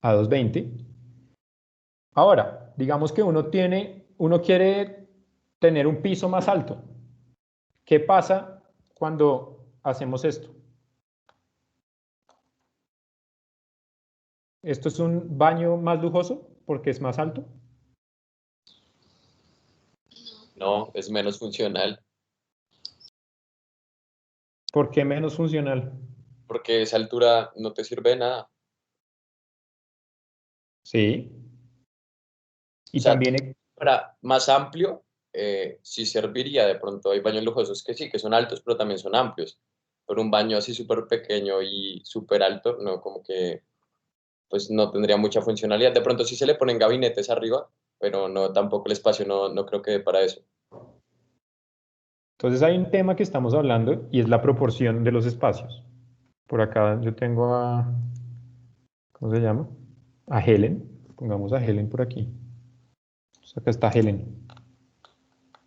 A 220. Ahora, digamos que uno quiere tener un piso más alto. ¿Qué pasa cuando hacemos esto? ¿Esto es un baño más lujoso porque es más alto? No, es menos funcional. ¿Por qué menos funcional? Porque esa altura no te sirve de nada. Sí. Y O sea, también... para más amplio, sí serviría. De pronto hay baños lujosos que sí, que son altos, pero también son amplios. Pero un baño así súper pequeño y súper alto, no, como que pues no tendría mucha funcionalidad. De pronto sí se le ponen gabinetes arriba, pero no, tampoco el espacio no creo que dé para eso. Entonces hay un tema que estamos hablando y es la proporción de los espacios. Por acá yo tengo a... ¿Cómo se llama? A Helen. Pongamos a Helen por aquí. Entonces acá está Helen.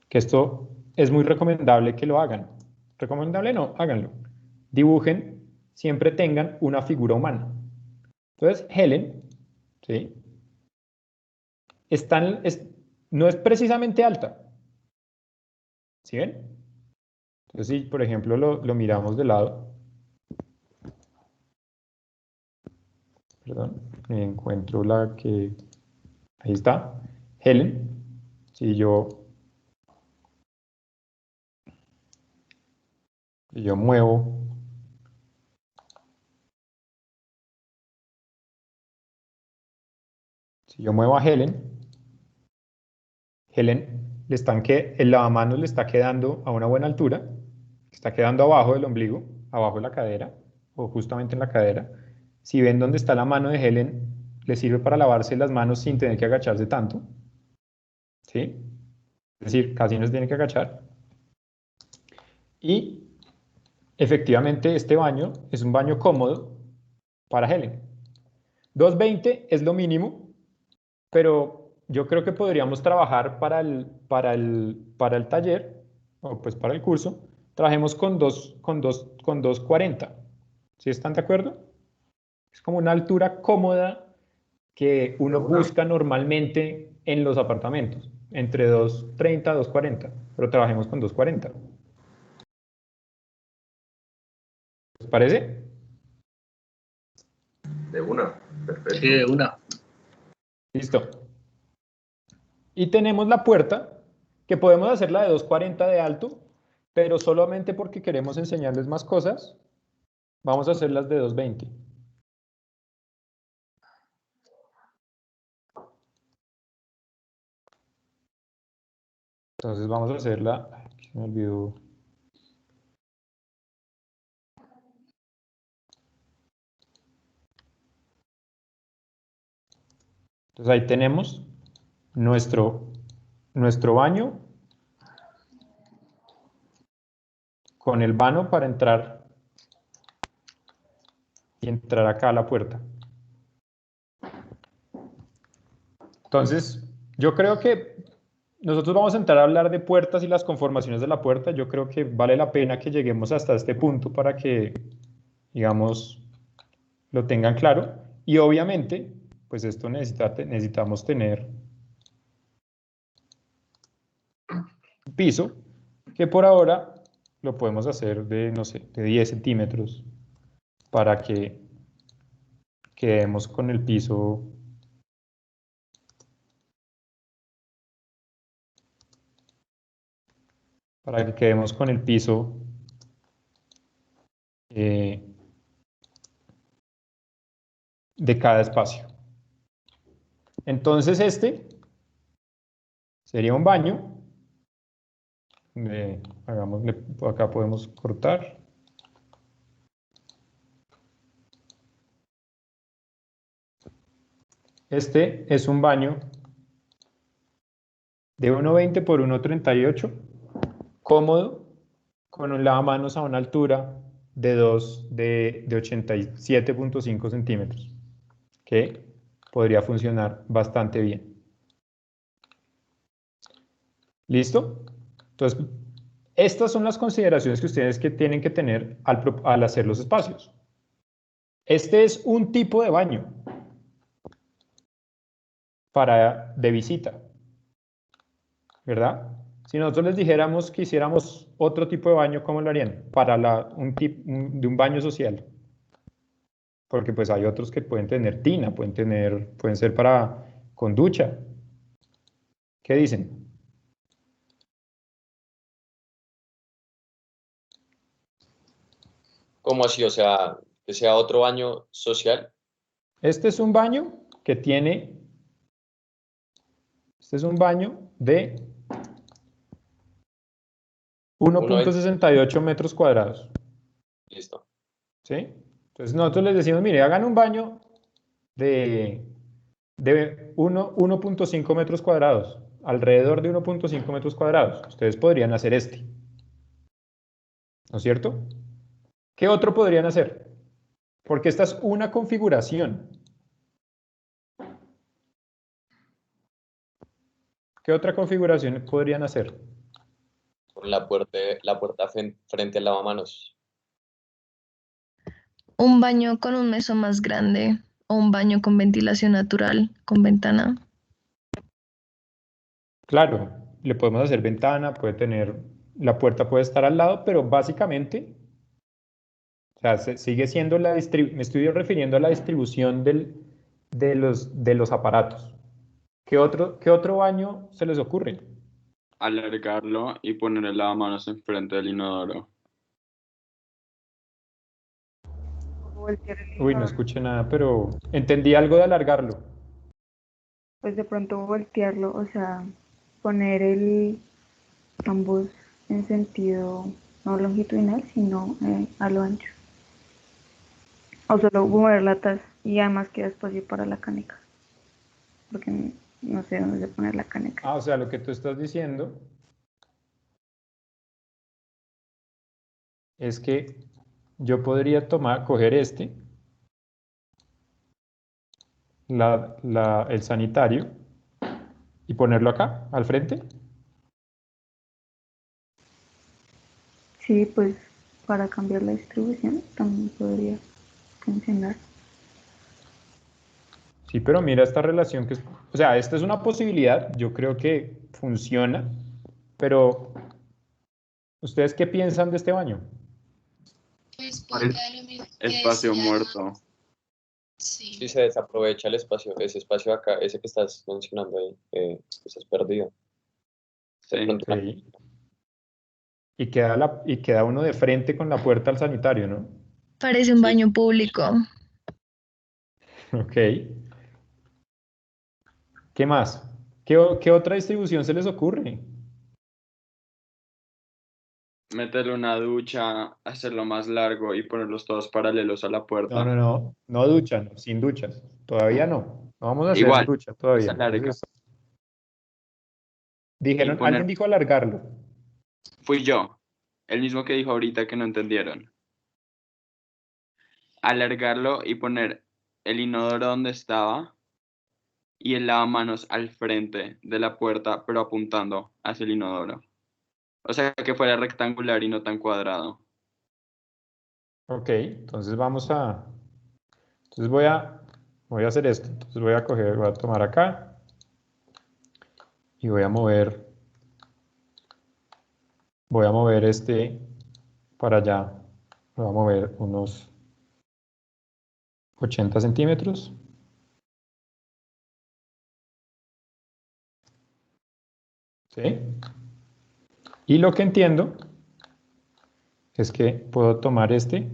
Que esto es muy recomendable que lo hagan. Recomendable no, háganlo. Dibujen, siempre tengan una figura humana. Entonces, Helen, ¿sí? No es precisamente alta. ¿Sí ven? Entonces, si por ejemplo lo miramos de lado, perdón, encuentro la que, ahí está, Helen, si yo muevo, si yo muevo a Helen, el lavamanos le está quedando a una buena altura, está quedando abajo del ombligo, abajo de la cadera, o justamente en la cadera. Si ven dónde está la mano de Helen, le sirve para lavarse las manos sin tener que agacharse tanto, ¿sí? Es decir, casi no se tiene que agachar. Y efectivamente este baño es un baño cómodo para Helen. 220 es lo mínimo, pero yo creo que podríamos trabajar para el taller, o pues para el curso, trabajemos con 240. ¿Sí están de acuerdo? Es como una altura cómoda que uno busca normalmente en los apartamentos, entre 230 y 240, pero trabajemos con 240. ¿Les parece? De una, perfecto. Sí, de una. Listo. Y tenemos la puerta, que podemos hacerla de 240 de alto, pero solamente porque queremos enseñarles más cosas, vamos a hacerlas de 220. Entonces vamos a hacerla. Ay, se me olvidó. Entonces ahí tenemos nuestro baño con el vano para entrar y entrar acá a la puerta. Entonces, yo creo que nosotros vamos a entrar a hablar de puertas y las conformaciones de la puerta. Yo creo que vale la pena que lleguemos hasta este punto para que, digamos, lo tengan claro. Y obviamente, pues esto necesitamos tener un piso, que por ahora lo podemos hacer de, no sé, de 10 centímetros para que quedemos con el piso de cada espacio. Entonces este sería un baño. Acá podemos cortar. Este es un baño de 1,20 por 1,38, cómodo, con un lavamanos a una altura de 87.5 centímetros, que podría funcionar bastante bien. ¿Listo? Entonces, estas son las consideraciones que ustedes tienen que tener al hacer los espacios. Este es un tipo de baño de visita, ¿verdad? Si nosotros les dijéramos que hiciéramos otro tipo de baño, ¿cómo lo harían? Para de un baño social. Porque pues hay otros que pueden tener tina, pueden ser con ducha. ¿Qué dicen? ¿Cómo así? O sea, que sea otro baño social. Este es un baño que tiene... Este es un baño de 1,68 metros cuadrados. Listo. ¿Sí? Entonces nosotros les decimos, mire, hagan un baño de 1,5 metros cuadrados, alrededor de 1,5 metros cuadrados. Ustedes podrían hacer este. ¿No es cierto? ¿Qué otro podrían hacer? Porque esta es una configuración. ¿Qué otra configuración podrían hacer? Con la puerta frente al lavamanos. Un baño con un mesón más grande o un baño con ventilación natural, con ventana. Claro, le podemos hacer ventana, la puerta puede estar al lado, pero básicamente, o sea, sigue siendo me estoy refiriendo a la distribución de los aparatos. ¿Qué otro baño se les ocurre? Alargarlo y poner el lavamanos enfrente del inodoro. Uy, no escuché nada, pero entendí algo de alargarlo. Pues de pronto voltearlo, o sea, poner ambos en sentido no longitudinal, sino a lo ancho. O solo mover la taza y además queda espacio para la caneca. Porque no sé dónde poner la caneca. Ah, o sea, lo que tú estás diciendo es que yo podría coger el sanitario, y ponerlo acá, al frente. Sí, pues para cambiar la distribución también podría funcionar. Sí, pero mira esta relación o sea, esta es una posibilidad, yo creo que funciona, pero ¿ustedes qué piensan de este baño? Pues puede quedar lo mismo que Espacio decía. muerto. Sí, se desaprovecha el espacio, ese espacio acá, ese que estás mencionando ahí, pues es perdido. Sí. Sí. Y queda uno de frente con la puerta al sanitario, ¿no? Parece un baño público. Ok. ¿Qué más? ¿Qué otra distribución se les ocurre? meterle una ducha, hacerlo más largo y ponerlos todos paralelos a la puerta. No duchan, sin duchas. Todavía no. No vamos a hacer Igual, ducha todavía. esa larga. Dijeron, Y poner- alguien dijo alargarlo. Fui yo, el mismo que dijo ahorita que no entendieron. Alargarlo y poner el inodoro donde estaba y el lavamanos al frente de la puerta, pero apuntando hacia el inodoro. O sea, que fuera rectangular y no tan cuadrado. Ok, entonces entonces voy a hacer esto. Entonces voy a tomar acá y voy a mover este para allá. Lo voy a mover unos 80 centímetros. ¿Sí? Y lo que entiendo es que puedo tomar este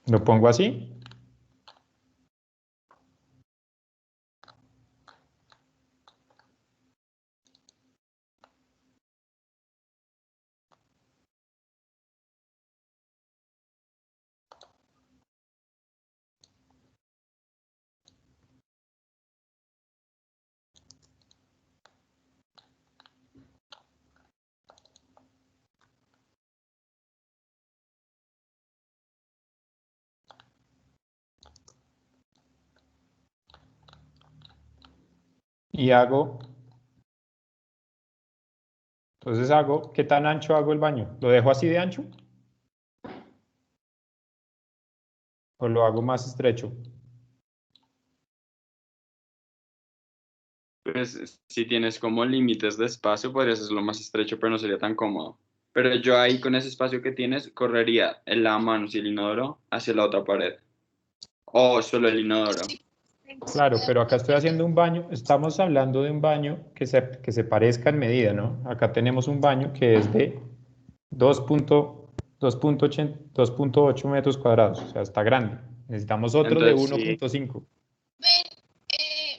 lo pongo así. Y entonces ¿qué tan ancho hago el baño? ¿Lo dejo así de ancho? ¿O lo hago más estrecho? Pues si tienes como límites de espacio, podrías hacerlo más estrecho, pero no sería tan cómodo. Pero yo ahí con ese espacio que tienes, correría el lavamanos y el inodoro hacia la otra pared. O solo el inodoro. Claro, pero acá estoy haciendo un baño, estamos hablando de un baño que se parezca en medida, ¿no? Acá tenemos un baño que es de 2.8 metros cuadrados, o sea, está grande. Necesitamos otro de Entonces, sí. 1.5.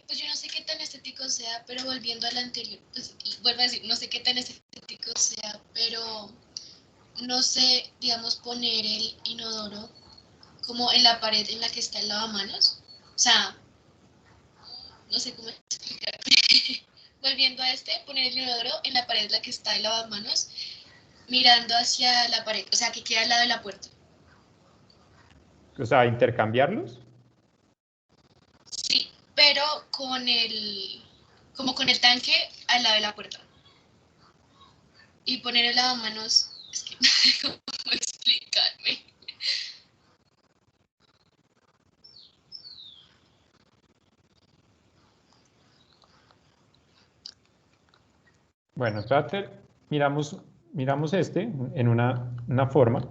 Pues yo no sé qué tan estético sea, pero volviendo al anterior, pues vuelvo a decir, no sé qué tan estético sea, pero no sé, digamos, poner el inodoro como en la pared en la que está el lavamanos. O sea, no sé cómo explicarte. Volviendo a poner el inodoro en la pared en la que está el lavamanos, mirando hacia la pared, o sea, que queda al lado de la puerta. O sea, intercambiarlos. Sí, pero como con el tanque al lado de la puerta. Y poner el lavamanos, es que no sé cómo explicarme. Bueno, espérate, miramos este en una forma.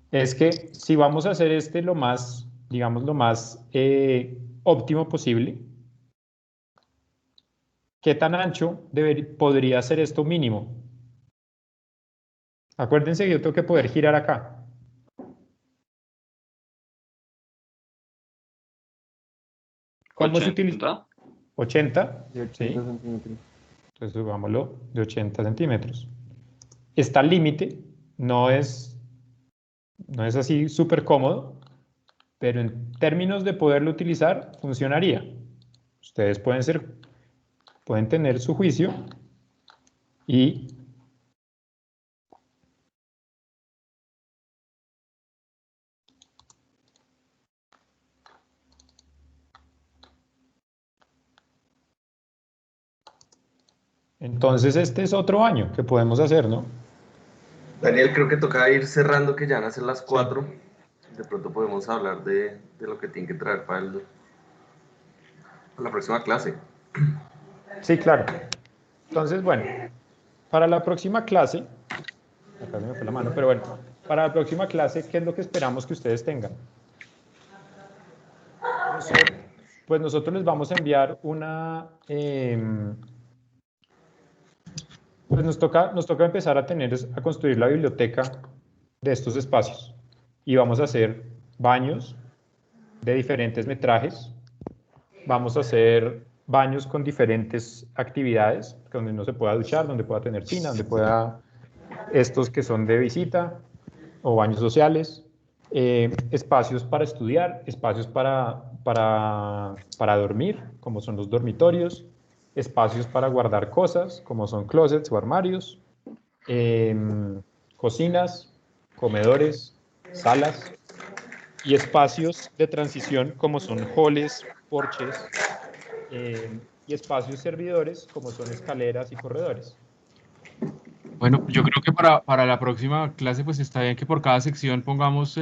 Es que si vamos a hacer este lo más, digamos, lo más óptimo posible, ¿qué tan ancho podría ser esto mínimo? Acuérdense que yo tengo que poder girar acá. ¿Cómo se utiliza? 80. De 80 ¿Sí? centímetros. Entonces subámoslo de 80 centímetros. Está al límite, no es así súper cómodo, pero en términos de poderlo utilizar, funcionaría. Ustedes pueden tener su juicio y entonces este es otro baño que podemos hacer, ¿no? Daniel, creo que toca ir cerrando, que ya van a ser las 4. De pronto podemos hablar de lo que tienen que traer para la próxima clase. Sí, claro. Entonces, bueno, para la próxima clase, acá se me fue la mano, pero bueno, para la próxima clase, ¿qué es lo que esperamos que ustedes tengan? Pues nosotros les vamos a enviar Pues nos toca empezar a construir la biblioteca de estos espacios. Y vamos a hacer baños de diferentes metrajes. Vamos a hacer baños con diferentes actividades, donde uno se pueda duchar, donde pueda tener tina, donde pueda estos que son de visita o baños sociales, espacios para estudiar, espacios para dormir, como son los dormitorios, espacios para guardar cosas, como son closets o armarios, cocinas, comedores, salas, y espacios de transición, como son halls, porches, y espacios servidores, como son escaleras y corredores. Bueno, yo creo que para la próxima clase, pues está bien que por cada sección pongamos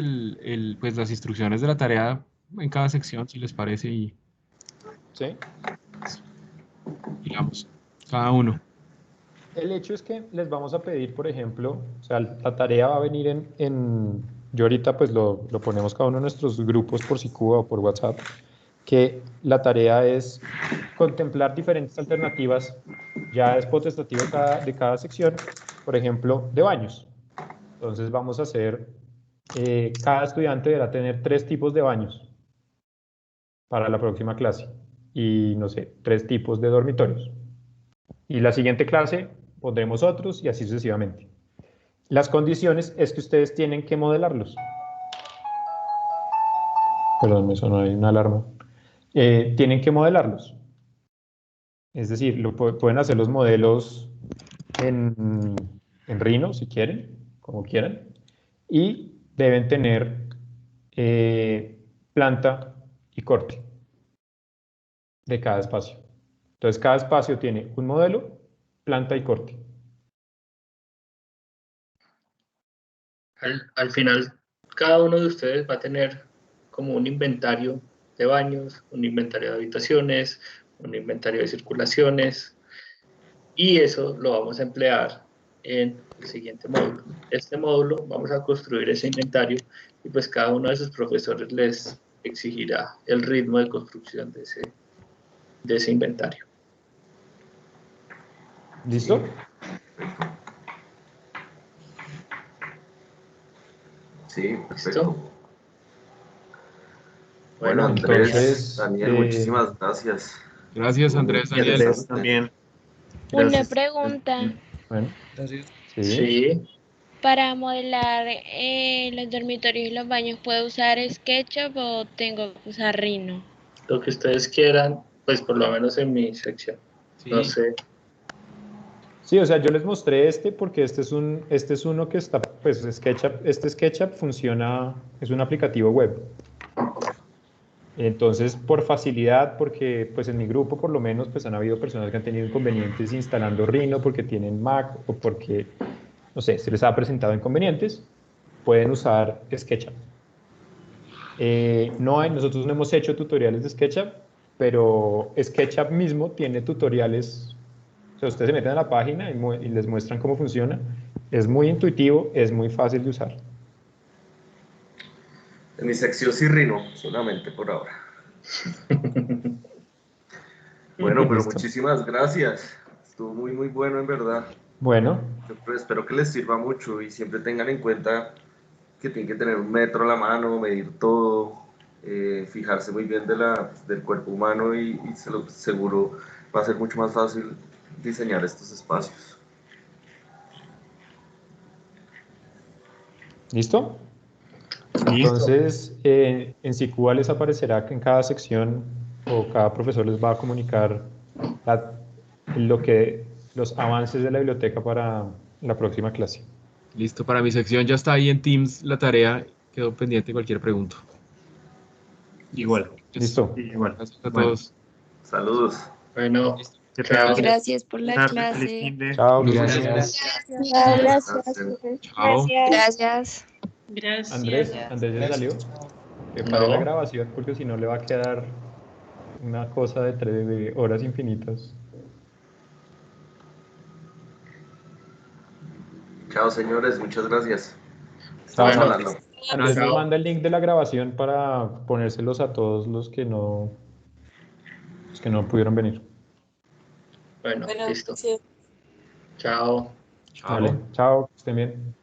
pues las instrucciones de la tarea en cada sección, si les parece, y ¿Sí? digamos, cada uno. El hecho es que les vamos a pedir, por ejemplo, o sea, la tarea va a venir yo ahorita pues lo ponemos cada uno en nuestros grupos por Sicuba o por WhatsApp, que la tarea es contemplar diferentes alternativas, ya es potestativo de cada sección, por ejemplo, de baños. Entonces vamos a hacer, cada estudiante deberá tener 3 tipos de baños para la próxima clase y, no sé, 3 tipos de dormitorios. Y la siguiente clase pondremos otros y así sucesivamente. Las condiciones es que ustedes tienen que modelarlos. Perdón, me sonó ahí una alarma. Tienen que modelarlos. Es decir, pueden hacer los modelos en Rhino si quieren, como quieran. Y deben tener planta y corte de cada espacio. Entonces, cada espacio tiene un modelo, planta y corte. Al final, cada uno de ustedes va a tener como un inventario de baños, un inventario de habitaciones, un inventario de circulaciones, y eso lo vamos a emplear en el siguiente módulo. Este módulo vamos a construir ese inventario y pues cada uno de sus profesores les exigirá el ritmo de construcción de ese inventario. ¿Listo? Sí, perfecto. ¿Listo? Bueno, Andrés, entonces, Daniel, muchísimas gracias. Gracias, Andrés, Daniel. Andrés también. Una Gracias. pregunta. Bueno, Gracias. Sí. Para modelar los dormitorios y los baños, ¿puedo usar SketchUp o tengo que usar Rhino? Lo que ustedes quieran, pues por lo menos en mi sección. Sí. No sé. Sí, o sea, yo les mostré porque este es uno que está, pues SketchUp funciona, es un aplicativo web. Entonces, por facilidad, porque pues en mi grupo por lo menos pues han habido personas que han tenido inconvenientes instalando Rhino porque tienen Mac o porque, no sé, se les ha presentado inconvenientes, pueden usar SketchUp. Nosotros no hemos hecho tutoriales de SketchUp, pero SketchUp mismo tiene tutoriales. O sea, ustedes se meten a la página y les muestran cómo funciona. Es muy intuitivo, es muy fácil de usar. En mi sección sí Rhino, solamente por ahora. Bueno, pero Listo. muchísimas gracias. Estuvo muy, muy bueno, en verdad. Bueno, Yo espero que les sirva mucho y siempre tengan en cuenta que tienen que tener un metro a la mano, medir todo, fijarse muy bien del cuerpo humano y seguro va a ser mucho más fácil diseñar estos espacios. ¿listo? Entonces, en Sicuba les aparecerá que en cada sección o cada profesor les va a comunicar los avances de la biblioteca para la próxima clase. Listo, para mi sección ya está ahí en Teams la tarea. Quedó pendiente cualquier pregunta. Igual. ¿Listo? Igual. Gracias a Bueno. todos. Saludos. Bueno, Que chao. tengan Gracias por la feliz clase. fin de- Chao, Gracias. gracias. Chao. Gracias. Andrés ya salió. Que pare la No. grabación porque si no le va a quedar una cosa de horas infinitas. Chao, señores. Muchas gracias. Chao, Estamos Bueno. hablando. Andrés nos Chao. manda el link de la grabación para ponérselos a todos los que no pudieron venir. Bueno, listo. Sí. Chao. Vale, chao, que estén bien.